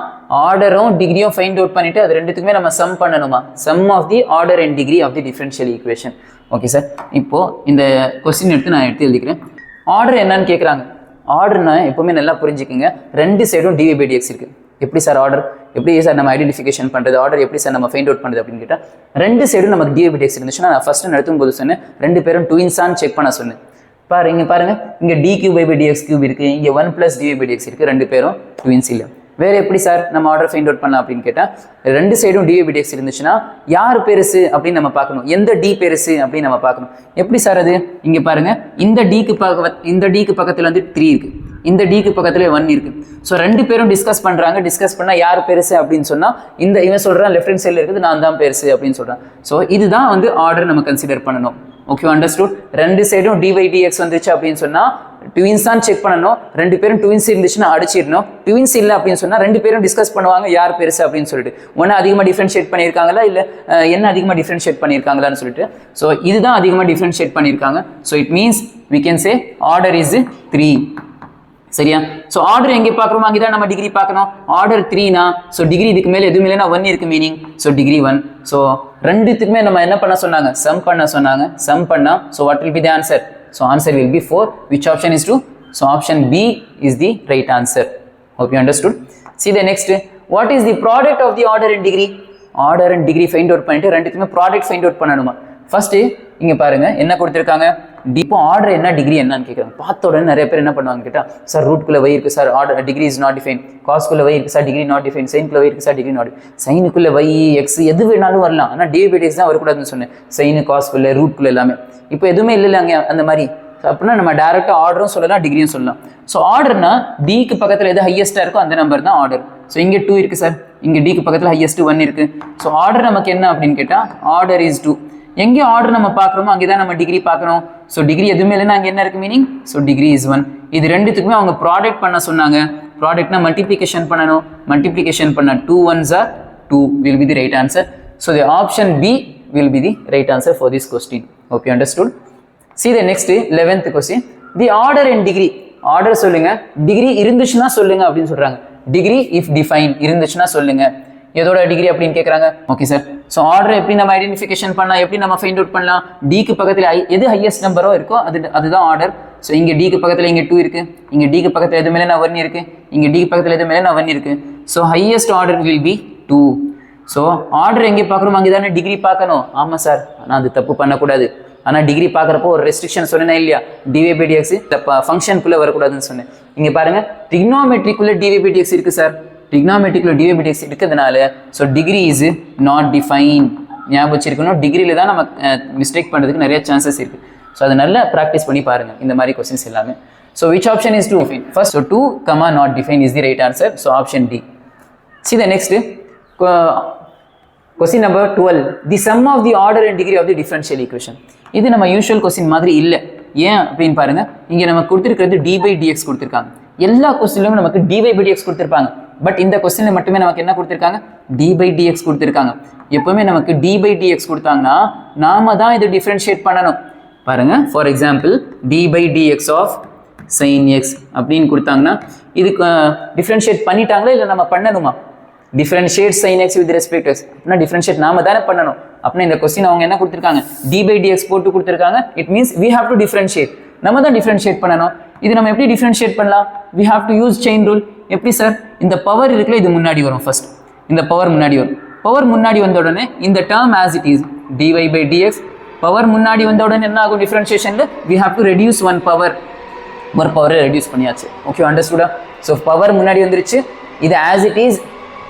ஆர்டரும் டிகிரியும் ஃபைண்ட் அவுட் பண்ணிட்டு அது ரெண்டுத்துக்குமே நம்ம சம் பண்ணணுமா? Sum of the order and degree of the differential equation. Okay sir, இப்போ இந்த கொஸ்டின் எடுத்து நான் எழுதிக்கிறேன். ஆர்டர் என்னன்னு கேட்குறாங்க. ஆர்டர்னா எப்பவுமே நல்லா புரிஞ்சுக்குங்க, 2 சைடும் dy by dx இருக்கு. எப்படி சார் ஆர்டர், எப்படி சார் நம்ம ஐடென்டிஃபிகேஷன் பண்ணுறது, ஆர்டர் எப்படி சார் நம்ம ஃபைண்ட் அவுட் பண்ணுறது அப்படின்னு கேட்டால் 2 சைடும் நமக்கு dy by dx இருந்துச்சுன்னா நான் ஃபர்ஸ்ட் நடத்தும் போது சொன்னேன் 2 பேரும் ட்வின்ஸான்னு செக் பண்ண சொன்னேன். பாருங்க இங்கே d cube by dx cube இருக்கு, இங்கே 1 plus dy by dx இருக்கு, 2 பேரும் ட்வின்ஸ் இல்லை. வேற எப்படி சார் நம்ம ஆர்டர் ஃபைண்ட் அவுட் பண்ணலாம் அப்படின்னு கேட்டால் 2 சைடும் dy by dx இருந்துச்சுன்னா யார் பெருசு அப்படின்னு நம்ம பார்க்கணும், எந்த d பெருசு அப்படின்னு நம்ம பார்க்கணும். எப்படி சார் அது? இங்கே பாருங்க, இந்த டிக்கு பக்கத்தில் வந்து 3 இருக்கு, இந்த டிக்கு பக்கத்துல 1 இருக்கு. ஸோ 2 பேரும் டிஸ்கஸ் பண்றாங்க. டிஸ்கஸ் பண்ணா யார் பெருசு அப்படின்னு சொன்னா இந்த இவன் சொல்றான் லெஃப்ட் ஹேண்ட் சைடில் இருக்குது, நான் தான் பெருசு அப்படின்னு சொல்றான். ஸோ இதுதான் வந்து ஆர்டர் நம்ம கன்சிடர் பண்ணணும். Okay, understood. 2 சைடும் dy by dx வந்துச்சு அப்படின்னு சொன்னா ட்வின்ஸ் தான் செக் பண்ணணும். 2 பேரும் ட்வின்ஸ் இருந்துச்சுன்னா அடிச்சிடணும். ட்வின்ஸ் இல்லை அப்படின்னு சொன்னா 2 பேரும் டிஸ்கஸ் பண்ணுவாங்க யார் பெருசு அப்படின்னு சொல்லிட்டு. ஒன்று அதிகமாக டிஃபரன்ஷியேட் பண்ணியிருக்காங்களா இல்லை என்ன அதிகமாக டிஃபரன்ஷியேட் பண்ணியிருக்காங்களான்னு சொல்லிட்டு. ஸோ இதுதான் அதிகமாக டிஃபரன்ஷியேட் பண்ணியிருக்காங்க. So it means we can say order is 3. சரியா? ஸோ ஆர்டர் எங்கே பார்க்குறோமோ அங்கே தான் நம்ம டிகிரி பார்க்கணும். ஆர்டர் 3னா ஸோ டிகிரி இதுக்கு மேலே எதுவும் இல்லைன்னா 1 இருக்கு மீனிங். So degree 1. ஸோ ரெண்டுத்துக்குமே நம்ம என்ன பண்ண சொன்னாங்க? சம் பண்ண சொன்னாங்க. சம் பண்ணா so what will be the answer? So answer will be 4. Which option is 2? So option B is the right answer. Hope you understood. See the next. What is the product of the order and degree? Order and degree find out பண்ணிட்டு ரெண்டுத்துக்குமே product find out பண்ணணுமா? First இங்க பாருங்க என்ன கொடுத்திருக்காங்க. இப்போ order என்ன degree என்னன்னு கேட்குறாங்க. பார்த்த உடனே நிறைய பேர் என்ன பண்ணுவாங்க கேட்டால், சார் ரூட்குள்ளே வை இருக்குது sir, order degree is not define, காஸ்க்குள்ளே வை இருக்குது சார், டிகிரி நாட் டிஃபைன், சைனுக்குள்ளே வை இருக்குது சார், டிகிரி நாட், சைனுக்குள்ளே வை எக்ஸ் எது வேணாலும் வரலாம், ஆனால் டிவைடிஎக்ஸ் தான் வரக்கூடாதுன்னு சொன்னேன். சைனு காஸ்க்குள்ளே ரூட்குள்ளே எல்லாமே. இப்போ எதுவுமே இல்லை அங்கே அந்த மாதிரி. அப்படின்னா நம்ம டேரெக்டாக ஆர்டரும் சொல்லலாம், டிகிரியும் சொல்லலாம். ஸோ ஆர்டர்னா டிக்கு பக்கத்தில் எது ஹையஸ்ட்டாக இருக்கோ அந்த நம்பர் தான் ஆர்டர். ஸோ இங்கே 2 இருக்குது சார், இங்கே டிக்கு பக்கத்தில் ஹையஸ்ட் 1 இருக்குது. ஸோ ஆர்டர் நமக்கு என்ன அப்படின்னு கேட்டால் ஆர்டர் இஸ் 2. எங்கே ஆர்டர் நம்ம பார்க்குறோமோ அங்கே தான் நம்ம டிகிரி பார்க்கணும். ஸோ டிகிரி எதுவுமே இல்லைன்னா அங்கே என்ன இருக்குது மீனிங்? So degree is 1. இது ரெண்டுத்துக்குமே அவங்க ப்ராடக்ட் பண்ண சொன்னாங்க. ப்ராடக்ட்னா மல்டிப்ளிகேஷன் பண்ணணும். மல்டிப்ளிகேஷன் பண்ண 2 1s are 2 will be the right answer. So the option B will be the right answer for this question. Hope you understood. See the next 11th question. The order and degree. Order சொல்லுங்க, degree இருந்துச்சுன்னா சொல்லுங்க அப்படின்னு சொல்றாங்க. Degree if define இருந்துச்சுன்னா சொல்லுங்க. எதோட degree அப்படின்னு கேட்குறாங்க. Okay sir. ஸோ ஆர்டர் எப்படி நம்ம ஐடென்டிஃபிகேஷன் பண்ணலாம், எப்படி நம்ம ஃபைண்ட் அவுட் பண்ணலாம்? டிக்கு பக்கத்தில் எது ஹையஸ்ட் நம்பரோ இருக்கோ அதுதான் ஆர்டர். ஸோ இங்கே டிக்கு பக்கத்தில் இங்கே 2 இருக்கு, இங்கே டிக்கு பக்கத்தில் எது மேலே நான் 1 இருக்கு, இங்கே டிக்கு பக்கத்தில் எது மேலே நான் 1 இருக்கு. So highest order will be 2. So order எங்கே பார்க்குறோம் அங்கே தானே டிகிரி பார்க்கணும். ஆமாம் சார், ஆனால் அது தப்பு பண்ணக்கூடாது. ஆனால் டிகிரி பார்க்குறப்போ ஒரு ரெஸ்ட்ரிக்ஷன் சொன்னேன் இல்லையா, டிவைடிஎக்ஸ் ஃபங்க்ஷனுக்குள்ளே வரக்கூடாதுன்னு சொன்னேன். இங்கே பாருங்க, ட்ரிக்னாமெட்ரிக்குள்ளே டிவைடிஎக்ஸ் இருக்குது சார். ட்ரிக்னாமெட்ரிக்குள்ள டிவைடிஎக்ஸ் இருக்கிறதுனால so degree is not define. ஞாபகம் வச்சிருக்கணும், டிகிரியில் தான் நம்ம மிஸ்டேக் பண்ணுறதுக்கு நிறைய சான்சஸ் இருக்குது. ஸோ அதை நல்லா ப்ராக்டிஸ் பண்ணி பாருங்கள் இந்த மாதிரி கொஸ்டின்ஸ் எல்லாமே. So which option is 2? First so 2, not define is the right answer. So option D. See the next question number 12. The sum of the order and degree of the differential equation. இது நம்ம usual question மாதிரி இல்லை. ஏன் அப்படின்னு பாருங்க, இங்கே நம்ம கொடுத்துருக்கிறது dy by dx கொடுத்துருக்காங்க. எல்லா கொஸ்டின்லையும் நமக்கு dy by dx கொடுத்துருப்பாங்க. பட் இந்த கொஸ்டின்ல மட்டுமே நமக்கு என்ன கொடுத்துருக்காங்க? d by dx கொடுத்துருக்காங்க. எப்பவுமே நமக்கு d by dx கொடுத்தாங்கன்னா நாம தான் இதை டிஃபரன்ஷியேட் பண்ணணும். பாருங்க, for example d by dx of sin x அப்படின்னு கொடுத்தாங்கன்னா இதுக்கு டிஃபரன்ஷியேட் பண்ணிட்டாங்களா இல்லை நம்ம பண்ணணுமா? Differentiate sin x with respect to x அப்படின்னா டிஃபரன்ஷியேட் நாம தானே பண்ணணும். அப்படின்னா இந்த கொஸ்டின் அவங்க என்ன கொடுத்துருக்காங்க? d by dx போட்டு கொடுத்துருக்காங்க. It means we have to differentiate. நம்ம தான் டிஃபரன்ஷியேட் பண்ணணும். இது நம்ம எப்படி டிஃபரன்ஷியேட் பண்ணலாம்? we have to use chain rule. எப்படி சார்? இந்த பவர் இருக்குல்ல, இது முன்னாடி வரும். ஃபர்ஸ்ட் இந்த பவர் முன்னாடி வரும். பவர் முன்னாடி வந்த உடனே இந்த term as it is dy by dx. Power முன்னாடி வந்த உடனே என்ன ஆகும்? டிஃபரன்ஷியேஷன்ல we have to reduce one power. ஒரு பவரை ரெடியூஸ் பண்ணியாச்சு. ஓகே, அண்டர்ஸ்டுடா? ஸோ பவர் முன்னாடி வந்துருச்சு, இது as it is,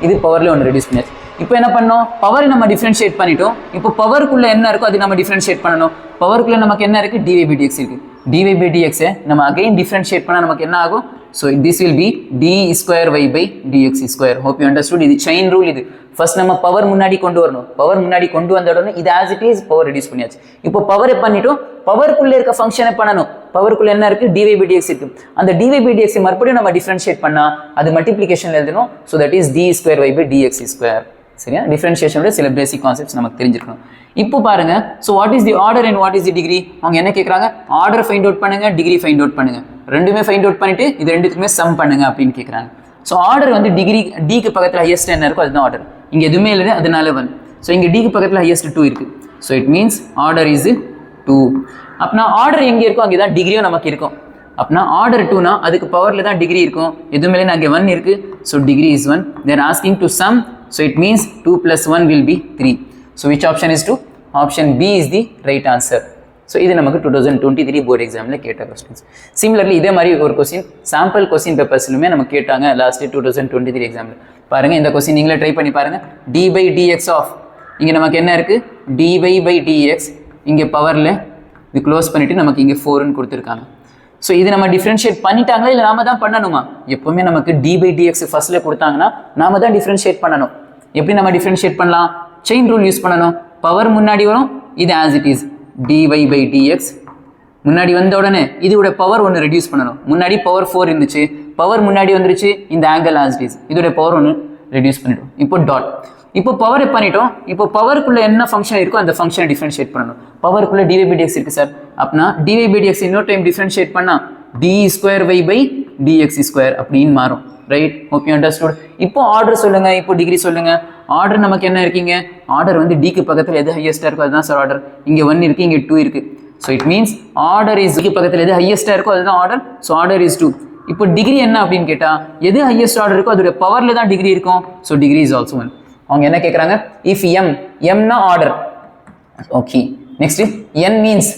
இது பவர்ல ஒன்று ரெடியூஸ் பண்ணியாச்சு. இப்போ என்ன பண்ணோம்? பவரை நம்ம டிஃபரன்ஷியேட் பண்ணிட்டோம். இப்போ பவருக்குள்ள என்ன இருக்கோ அது நம்ம டிஃபரன்ஷியேட் பண்ணணும். பவருக்குள்ள நமக்கு என்ன இருக்கு? dy by dx இருக்கு. dy by dx நம்ம அகைன் டிஃபரன்ஷியேட் பண்ணா நமக்கு என்ன ஆகும்? So this will be d square y by dx square. Hope you understood. இது chain rule. இது ஃபர்ஸ்ட் நம்ம பவர் முன்னாடி கொண்டு வரணும். பவர் முன்னாடி கொண்டு வந்த உடனே இது as it is power reduce பண்ணியாச்சு. இப்போ பவரை பண்ணிட்டோம், பவருக்குள்ள இருக்க ஃபங்க்ஷனை பண்ணணும். பவருக்குள்ள என்ன இருக்கு? dy by dx இருக்கு. அந்த dy by dx மறுபடியும் நம்ம டிஃபரன்ஷியேட் பண்ணா அது மல்டிப்ளிகேஷன்ல எழுதணும். So that is d square y by dx square. சரியா? டிஃபரன்ஷியேஷனோட சில பேசிக் கான்செப்ட்ஸ் நமக்கு தெரிஞ்சிருக்கணும். இப்போ பாருங்க, so what is the order and what is the degree? அவங்க என்ன கேட்குறாங்க? ஆர்டர் ஃபைண்ட் அவுட் பண்ணுங்க, டிகிரி ஃபைண்ட் அவுட் பண்ணுங்க. ரெண்டுமே ஃபைண்ட் அவுட் பண்ணிட்டு இது ரெண்டுத்துக்குமே சம் பண்ணுங்க அப்படின்னு கேட்குறாங்க. ஸோ ஆர்டர் வந்து டிகிரி டிக்கு பக்கத்தில் ஹையஸ்ட் என்ன இருக்கோ அதுதான் ஆர்டர். இங்கே எதுவுமே இல்லை, அதனால 1. ஸோ இங்கே டிக்கு பக்கத்தில் ஹையஸ்ட் 2 இருக்கு. So it means order is 2. அப்படின்னா ஆர்டர் எங்கே இருக்கோ அங்கே தான் டிகிரியும் நமக்கு இருக்கும். அப்படின்னா ஆர்டர் 2னா அதுக்கு பவரில் தான் டிகிரி இருக்கும். எதுவுமே இல்லை, அங்கே 1 இருக்கு. So degree is 1. They're asking to sum. So it means 2 plus 1 will be 3. So which option is 2? Option B is the right answer. So இது நமக்கு 2023 போர்டு எக்ஸாமில் கேட்ட கொஸ்டின்ஸ். சிமிலர்லி இதே மாதிரி ஒரு கொஸ்டின் சாம்பிள் கொஸ்டின் பேப்பர்ஸ்லுமே நம்ம கேட்டாங்க லாஸ்ட் 2023 எக்ஸாமில். பாருங்க, இந்த கொஸ்டின் நீங்களே ட்ரை பண்ணி பாருங்க. d by dx ஆஃப் இங்கே நமக்கு என்ன இருக்கு? dy by dx. இங்கே பவரில் இது க்ளோஸ் பண்ணிட்டு நமக்கு இங்கே 4ன்னு கொடுத்துருக்காங்க. ஸோ இது நம்ம டிஃபரன்ஷியேட் பண்ணிட்டாங்களா இல்லை நாம தான் பண்ணணுமா? எப்பவுமே நமக்கு d by dx ஃபர்ஸ்ட்ல கொடுத்தாங்கன்னா நாம தான் டிஃபரன்ஷியேட் பண்ணணும். எப்படி நம்ம டிஃபரன்ஷியேட் பண்ணலாம்? செயின் ரூல் யூஸ் பண்ணணும். பவர் முன்னாடி வரும், இது as it is dy by dx. முன்னாடி வந்த உடனே இதோட பவர் ஒன்று ரெடியூஸ் பண்ணணும். முன்னாடி பவர் 4 இருந்துச்சு, பவர் முன்னாடி வந்துருச்சு, இந்த ஆங்கிள் as it is இதோட பவர் ஒன்று ரெடியூஸ் பண்ணிட்டோம். இப்போ டாட். இப்போ பவர் பண்ணிட்டோம். இப்போ பவருக்குள்ள என்ன ஃபங்க்ஷன் இருக்கோ அந்த ஃபங்க்ஷனை டிஃபரன்ஷியேட் பண்ணணும். பவருக்குள்ள dy by dx இருக்கு சார். அப்படின்னா dy by dx இன்னொரு டைம் டிஃபரன்ஷியேட் பண்ணா d square y by dx square அப்படின்னு மாறும். ரைட்? Hope you understood. இப்போ ஆர்டர் சொல்லுங்க, இப்போ டிகிரி சொல்லுங்க. ஆர்டர் நமக்கு என்ன இருக்கீங்க? ஆர்டர் வந்து டிக்கு பக்கத்தில் எது ஹையஸ்டா இருக்கோ அதுதான் சார் ஆர்டர். இங்கே 1 இருக்கு, இங்கே 2 இருக்கு. So it means order is டிக்கு பக்கத்தில் எது ஹையஸ்டா இருக்கோ அதுதான் ஆர்டர். So order is 2. இப்போ டிகிரி என்ன அப்படின்னு கேட்டா எது ஹையஸ்ட் ஆர்டர் இருக்கோ அதோட பவர்ல தான் டிகிரி இருக்கும். So degree is also 1. அவங்க என்ன கேட்குறாங்க? இஃப் m னா order. Okay, next n means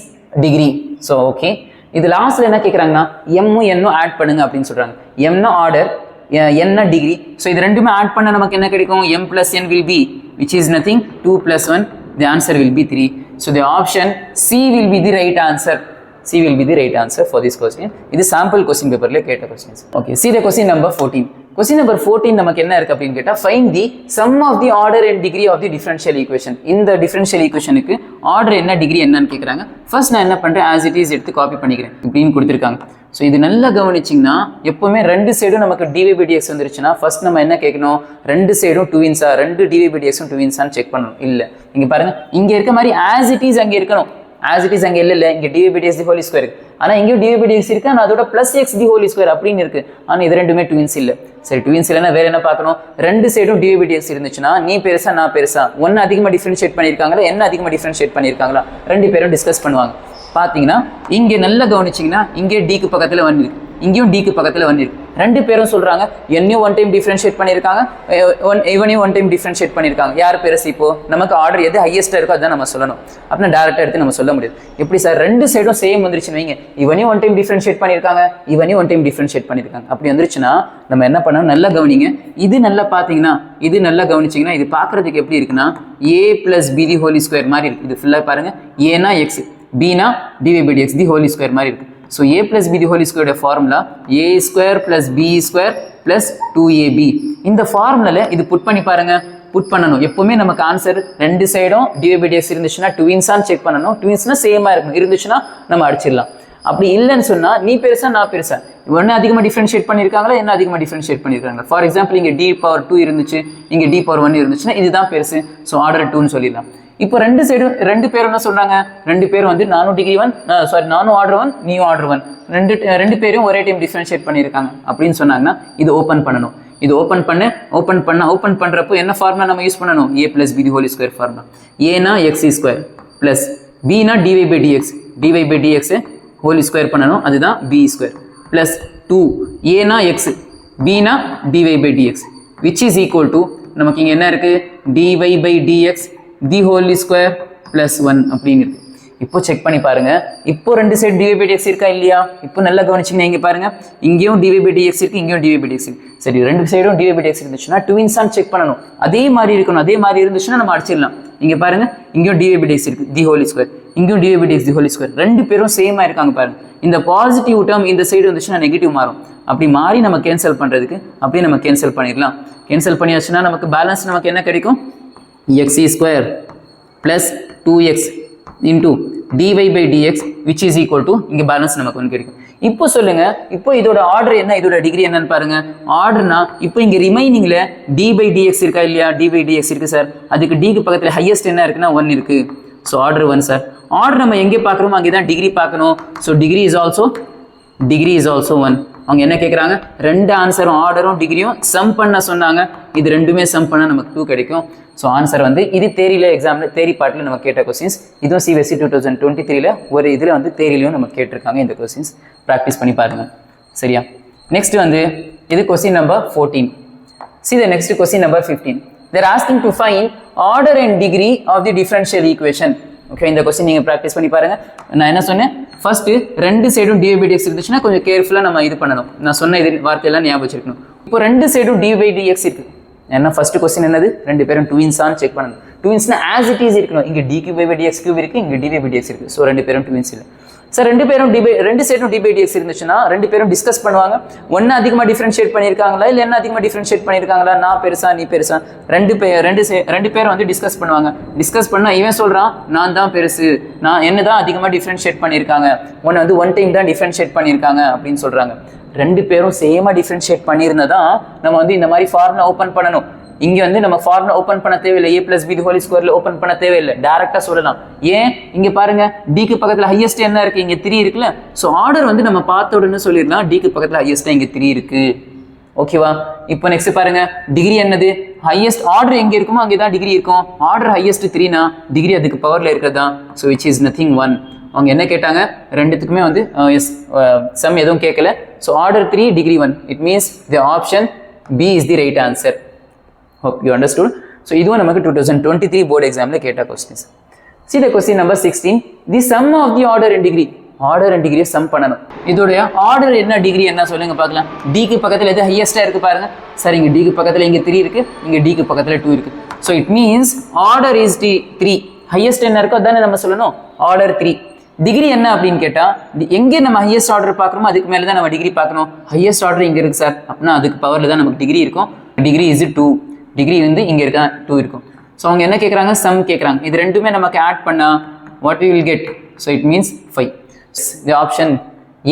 degree. So okay. இது லாஸ்ட்ல என்ன கேட்குறாங்கன்னா எம்மும் என்னும் ஆட் பண்ணுங்க அப்படின்னு சொல்றாங்க. எம்னா ஆர்டர், என்ன டிகிரி. ஸோ இது ரெண்டுமே ஆட் பண்ண நமக்கு என்ன கிடைக்கும்? m plus n will be, which is nothing, 2 plus 1, the answer will be 3. So the option C will be the right answer. C will be the right answer for this question. இது sample question paperல கேட்ட questions. Okay, see the question number 14. Question number 14 நமக்கு என்ன இருக்கு அப்படின்னு கேட்டா find the sum of the order and degree of the differential equation. இந்த differential equationக்கு order என்ன degree என்னன்னு கேக்குறாங்க. ஃபர்ஸ்ட் நான் என்ன பண்றேன், as it is எடுத்து காப்பி பண்ணிக்கிறேன். இப்படின்னு கொடுத்திருக்காங்க. ஸோ இது நல்லா கவனிச்சிங்கன்னா எப்பவுமே ரெண்டு சைடும் நமக்கு டிவை பை டிஎக்ஸ் வந்துருச்சுன்னா ஃபர்ஸ்ட் நம்ம என்ன கேட்கணும், ரெண்டு சைடும் டுவின்ஸா, ரெண்டு டிவை பை டிஎக்ஸும் டுவின்ஸான்னு செக் பண்ணணும். இல்லை இங்கே பாருங்க, இங்கே இருக்க மாதிரி ஆஸ் இட் இஸ் அங்கே இருக்கணும். ஆஸ் இட் இஸ் அங்கே இல்லை, இங்கே dy by dx the whole square இருக்கு. ஆனால் இங்கேயும் டிவை பை டிஎக்ஸ் இருக்கு, ஆனால் அதோட plus x the whole square அப்படின்னு இருக்கு. ஆனால் இது ரெண்டுமே டுவின்ஸ் இல்லை. சரி, டுவின்ஸ் இல்லைன்னா வேற என்ன பார்க்கணும், ரெண்டு சைடும் டிவை பை டிஎக்ஸ் இருந்துச்சுன்னா நீ பெருசா நான் பெருசா, ஒன்று அதிகமாக டிஃபரன்ஷியேட் பண்ணியிருக்காங்களா, என்ன அதிகமாக டிஃபரன்ஷியேட் பண்ணியிருக்காங்களா, ரெண்டு பேரும் டிஸ்கஸ் பண்ணுவாங்க. பார்த்தீங்கன்னா இங்கே நல்லா கவனிச்சிங்கன்னா இங்கே டிக்கு பக்கத்தில் ஒன்று இருக்கு, இங்கேயும் டிக்கு பக்கத்தில் ஒன்று இருக்கு. ரெண்டு பேரும் சொல்றாங்க என்னையும் ஒன் டைம் டிஃபரன்ஷியேட் பண்ணியிருக்காங்க, இவனையும் ஒன் டைம் டிஃபரன்ஷியேட் பண்ணியிருக்காங்க. யார் பெருசு? இப்போ நமக்கு ஆர்டர் எது ஹையஸ்ட்டாக இருக்கோ அதுதான் நம்ம சொல்லணும். அப்படின்னா டேரக்டாக எடுத்து நம்ம சொல்ல முடியாது. எப்படி சார் ரெண்டு சைடும் சேம் வந்துருச்சுன்னு வைங்க, இவனையும் ஒன் டைம் டிஃபரன்ஷியேட் பண்ணியிருக்காங்க, இவனையும் ஒன் டைம் டிஃபரன்ஷியேட் பண்ணியிருக்காங்க. அப்படி வந்துருச்சுன்னா நம்ம என்ன பண்ணணும், நல்லா கவனிங்க. இது நல்லா பார்த்தீங்கன்னா, இது நல்லா கவனிச்சிங்கன்னா இது பார்க்கறதுக்கு எப்படி இருக்குன்னா a plus b the whole square மாதிரி இருக்கு. இது ஃபுல்லாக பாருங்க, ஏனா எக்ஸ், bனா dy by dx the whole square மாதிரி இருக்கு. So a plus b the whole ஸ்கொயரோட formula a square plus b square plus 2ab. இந்த ஃபார்முலால இது புட் பண்ணி பாருங்க, புட் பண்ணணும். எப்பவுமே நமக்கு ஆன்சர் ரெண்டு சைடும் dy by dx இருந்துச்சுன்னா டுவின்ஸான்னு செக் பண்ணணும். டுவின்ஸ்னா சேமா இருக்கணும், இருந்துச்சுன்னா நம்ம அடிச்சிடலாம். அப்படி இல்லைன்னு சொன்னா நீ பெருசா நான் பெருசா, ஒன்னு அதிகமாக டிஃபரன்ஷியேட் பண்ணியிருக்காங்களா, என்ன அதிகமாக டிஃபரன்ஷியேட் பண்ணியிருக்காங்க. ஃபார் எக்ஸாம்பிள் இங்கே d பவர் 2 இருந்துச்சு, இங்கே d பவர் 1 இருந்துச்சுன்னா இதுதான் பெருசு. ஸோ ஆர்டர் 2ன்னு சொல்லிடலாம். இப்போ ரெண்டு சைடும் ரெண்டு பேரும் என்ன சொல்றாங்க, ரெண்டு பேரும் வந்து நானும் டிகிரி 1, சாரி நானும் ஆர்டர் 1, நீயும் ஆர்டர் 1, ரெண்டு பேரும் ஒரே டைம் டிஃபரன்ஷியேட் பண்ணியிருக்காங்க அப்படின்னு சொன்னாங்கன்னா இது ஓப்பன் பண்ணணும். இது ஓப்பன் பண்றப்போ என்ன ஃபார்முலா நம்ம யூஸ் பண்ணணும், a plus b the whole square formula. ஏனா எக்ஸ் ஸ்கொயர் பிளஸ் bனா dy by dx whole square பண்ணணும், அதுதான் b ஸ்கொயர் பிளஸ் 2 ஏனா எக்ஸ், bனா dy by dx which is equal to நமக்கு இங்க என்ன இருக்கு, dy by dx the whole square plus 1 அப்படின்னு இருக்கு. இப்போ செக் பண்ணி பாருங்க, இப்போ ரெண்டு சைடு dy by dx இருக்கா இல்லையா? இப்போ நல்லா கவனிச்சிங்கன்னா இங்க பாருங்க, இங்கேயும் dy by dx இருக்கு, இங்கேயும் dy by dx இருக்கு. சரி, ரெண்டு சைடும் dy by dx இருந்துச்சுன்னா டுவின்ஸான்னு செக் பண்ணணும். அதே மாதிரி இருக்கணும், அதே மாதிரி இருந்துச்சுன்னா நம்ம அடிச்சிடலாம். இங்க பாருங்க, இங்கேயும் dy by dx இருக்கு தி ஹோல் ஸ்கொயர், இங்கேயும் dy by dx the whole square, ரெண்டு பேரும் சேமா இருக்காங்க பாருங்க. இந்த பாசிட்டிவ் டேர்ம் இந்த சைடு வந்துச்சுன்னா நெகட்டிவ் மாறும். அப்படி மாறி நம்ம கேன்சல் பண்றதுக்கு அப்படியே நம்ம கேன்சல் பண்ணிடலாம். கேன்சல் பண்ணியாச்சுன்னா நமக்கு பேலன்ஸ் நமக்கு என்ன கிடைக்கும், x square plus 2x into dy by dx which is equal to இங்க பேலன்ஸ் நமக்கு ஒன்று கிடைக்கும். இப்போ சொல்லுங்க, இப்போ இதோட ஆர்டர் என்ன, இதோட டிகிரி என்னன்னு பாருங்க. ஆர்டர்னா இப்போ இங்க ரிமைனிங்ல d by dx இருக்கா இல்லையா, d by dx இருக்கு சார். அதுக்கு d க்கு பக்கத்துல ஹையஸ்ட் என்ன இருக்குன்னா 1 இருக்கு. So order 1 sir. ஆர்டர் நம்ம எங்கே பார்க்குறோமோ அங்கே தான் டிகிரி பார்க்கணும். So degree is also 1. அவங்க என்ன கேட்குறாங்க, ரெண்டு ஆன்சரும் ஆர்டரும் டிகிரியும் சம் பண்ண சொன்னாங்க. இது ரெண்டுமே சம் பண்ண நமக்கு 2 கிடைக்கும். ஸோ ஆன்சர் வந்து இது தேரியில் எக்ஸாமில் தேரி பார்ட்டில் நம்ம கேட்ட கொஸ்டின்ஸ். இதுவும் CBSE 2023ல ஒரு இதில் வந்து தேரிலையும் நம்ம கேட்டிருக்காங்க. இந்த கொஸ்டின்ஸ் ப்ராக்டிஸ் பண்ணி பாருங்க, சரியா? நெக்ஸ்ட் வந்து இது question number 14. See the next question number 15. They are asking to find order and degree of the differential equation. Okay, இந்த கொஸ்டின் நீங்கள் ப்ராக்டிஸ் பண்ணி பாருங்க. நான் என்ன சொன்னேன், ஃபர்ஸ்ட் ரெண்டு சைடும் dy by dx இருந்துச்சுன்னா கொஞ்சம் கேர்ஃபுல்லாக நம்ம இது பண்ணணும். நான் சொன்ன இது வார்த்தையெல்லாம் ஞாபகம் வச்சிருக்கணும். இப்போ ரெண்டு சைடும் dy by dx இருக்கு. என்ன ஃபர்ஸ்ட் கொஸ்டின் என்னது, ரெண்டு பேரும் டுவின்ஸான்னு செக் பண்ணணும். டுவின்ஸ்னா ஆஸ் இட் இஸ் இருக்கணும். இங்கே d cube by dx cube இருக்கு, இங்கே dy by dx இருக்கு. ஸோ ரெண்டு பேரும் டுவின்ஸ் இல்லை சார். ரெண்டு சைடும் dy by dx இருந்துச்சுன்னா ரெண்டு பேரும் டிஸ்கஸ் பண்ணுவாங்க. ஒன்று அதிகமாக டிஃபரன்ஷியேட் பண்ணியிருக்காங்களா, இல்லை என்ன அதிகமாக டிஃபரன்ஷியேட் பண்ணியிருக்காங்களா, நான் பெருசா நீ பெருசா, ரெண்டு பேரும் வந்து டிஸ்கஸ் பண்ணுவாங்க. டிஸ்கஸ் பண்ணா இவன் சொல்றான் நான் தான் பெருசு, நான் என்ன தான் அதிகமாக டிஃபரன்ஷியேட் பண்ணியிருக்காங்க, ஒன்று வந்து 1 டைம் தான் டிஃபரன்ஷியேட் பண்ணியிருக்காங்க அப்படின்னு சொல்றாங்க. ரெண்டு பேரும் சேமா டிஃபரன்ஷியேட் பண்ணியிருந்தா நம்ம வந்து இந்த மாதிரி ஃபார்முலா ஓப்பன் பண்ணணும். இங்க வந்து நம்ம ஃபார்முலா ஓபன் பண்ண தேவையில்லை, a plus b ஹோல் ஸ்கொயர்ல ஓபன் பண்ண தேவையில்லை, டைரக்டா சொல்லலாம். ஏன், இங்க பாருங்க d க்கு பக்கத்துல ஹையஸ்ட் என்ன இருக்கு, இங்க 3 இருக்குல்ல. சோ ஆர்டர் வந்து நம்ம பார்த்த உடனே சொல்லிடலாம் d க்கு பக்கத்துல ஹையஸ்டா இங்க 3 இருக்கு. ஓகேவா? இப்போ நெக்ஸ்ட் பாருங்க, டிகிரி என்னது, ஹையஸ்ட் ஆர்டர் எங்க இருக்குமோ அங்கே தான் டிகிரி இருக்கும். ஆர்டர் ஹையஸ்ட் 3னா டிகிரி அதுக்கு பவர்ல இருக்கிறதா. So which is nothing 1. அவங்க என்ன கேட்டாங்க, ரெண்டுத்துக்குமே வந்து சம் எதுவும் கேட்கல. So order 3 degree 1, it means the option B is the right answer. Hope you understood. So இதுவும் நமக்கு 2023 board examல கேட்ட questions. See the question number 16. The sum of the order and degree. Order and டிகிரியை some பண்ணணும். இதோடைய order என்ன degree என்ன சொல்லுங்க பார்க்கலாம். டிக்கு பக்கத்தில் எது ஹையஸ்ட்டாக இருக்குது பாருங்க. சரி, இங்கே டிக்கு பக்கத்தில் இங்கே 3 இருக்குது, இங்கே டிக்கு பக்கத்தில் 2 இருக்குது. So it means order is 3. Highest என்ன இருக்கோ அதானே நம்ம சொல்லணும், ஆர்டர் 3. டிகிரி என்ன அப்படின்னு கேட்டால் எங்கே நம்ம ஹையஸ்ட் ஆர்டர் பார்க்குறோமோ அதுக்கு மேலே தான் நம்ம டிகிரி பார்க்கணும். ஹையஸ்ட் ஆர்டர் இங்கே இருக்குது சார் அப்படின்னா அதுக்கு பவரில் தான் நமக்கு டிகிரி இருக்கும். Degree is 2. டிகிரி வந்து இங்கே இருக்கா 2 இருக்கும். ஸோ அவங்க என்ன கேட்குறாங்க, சம் கேட்குறாங்க. இது ரெண்டுமே நமக்கு ஆட் பண்ணால் what we will get. So it means 5. The option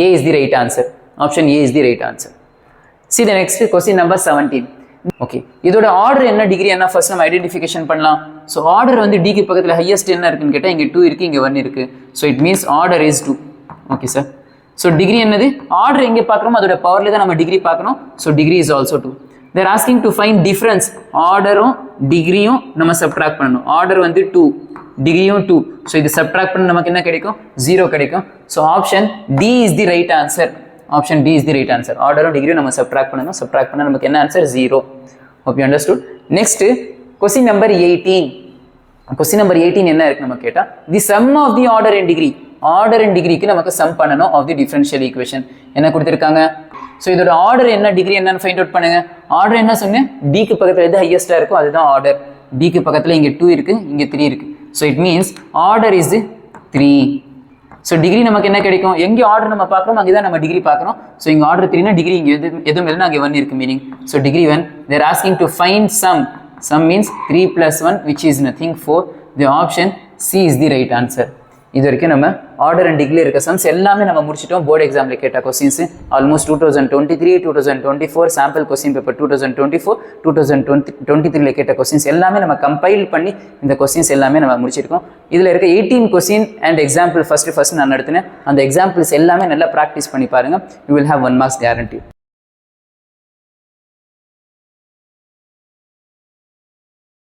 A is the right answer. Option A is the right answer. See the next question number 17. Okay, இதோட ஆர்டர் என்ன டிகிரி என்ன ஃபர்ஸ்ட் நம்ம identification பண்ணலாம். So order வந்து டிக்கு பக்கத்தில் highest என்ன இருக்குன்னு கேட்டால் இங்கே 2 இருக்குது, இங்கே 1 இருக்குது. So it means order is 2. Okay sir. So degree என்னது, ஆர்டர் எங்கே பார்க்குறோமோ அதோட பவரில் தான் நம்ம டிகிரி பார்க்கணும். So degree is also 2. There asking to find difference. ஆர்டரும் டிகிரியும் நம்ம சப்ட்ராக்ட் பண்ணணும். ஆர்டர் வந்து 2, டிகிரியும் 2. ஸோ இது சப்ட்ராக்ட் பண்ண நமக்கு என்ன கிடைக்கும், 0 கிடைக்கும். So option D is the right answer. Option D is the right answer. ஆர்டரும் டிகிரியும் நம்ம சப்ட்ராக்ட் பண்ணணும். சப்ட்ராக்ட் பண்ணால் நமக்கு என்ன answer, 0. Hope you understood. Next, question number 18. Question number 18 என்ன இருக்கு நம்ம கேட்டா, the sum of the order and degree. Order and டிகிரிக்கு நமக்கு சம் பண்ணணும் ஆஃப் தி டிஃபரன்ஷியல் ஈக்குவேஷன். என்ன கொடுத்துருக்காங்க, ஸோ இதோட ஆர்டர் என்ன டிகிரி என்னன்னு ஃபைண்ட் அவுட் பண்ணுங்க. ஆர்டர் என்ன சொன்னேன், டிக்கு பக்கத்தில் எது ஹையஸ்டா இருக்கோ அதுதான் ஆர்டர். டிக்கு பக்கத்தில் இங்கே 2 இருக்கு, இங்கே 3 இருக்கு. So it means order is 3. So degree நமக்கு என்ன கிடைக்கும், எங்கே ஆர்டர் நம்ம பார்க்குறோம் அங்கே தான் நம்ம டிகிரி பார்க்குறோம். ஸோ இங்கே ஆர்டர் 3னா டிகிரி இங்கே எதுவும் இல்லைன்னா அங்கே 1 இருக்கு meaning. So degree 1. They're asking to find sum. Sum means 3 + 1 which is nothing 4. The option C is the right answer. இது வரைக்கும் நம்ம ஆர்டர் அண்ட் டிகிரி இருக்க சம்ஸ் எல்லாமே நம்ம முடிச்சிட்டோம். போர்டு எக்ஸாமில் கேட்ட questions almost 2023, 2024 sample question paper 2024, 2023 கேட்ட கொஸ்டின்ஸ் எல்லாமே நம்ம கம்பைல் பண்ணி இந்த கொஸ்டின்ஸ் எல்லாமே நம்ம முடிச்சிருக்கோம். இதில் இருக்க 18 கொஸ்டின் அண்ட் எக்ஸாம்பிள் ஃபர்ஸ்ட் நான் நடத்தினேன். அந்த எக்ஸாம்பிள்ஸ் எல்லாமே நல்லா ப்ராக்டிஸ் பண்ணி பாருங்க. You will have 1 marks guarantee.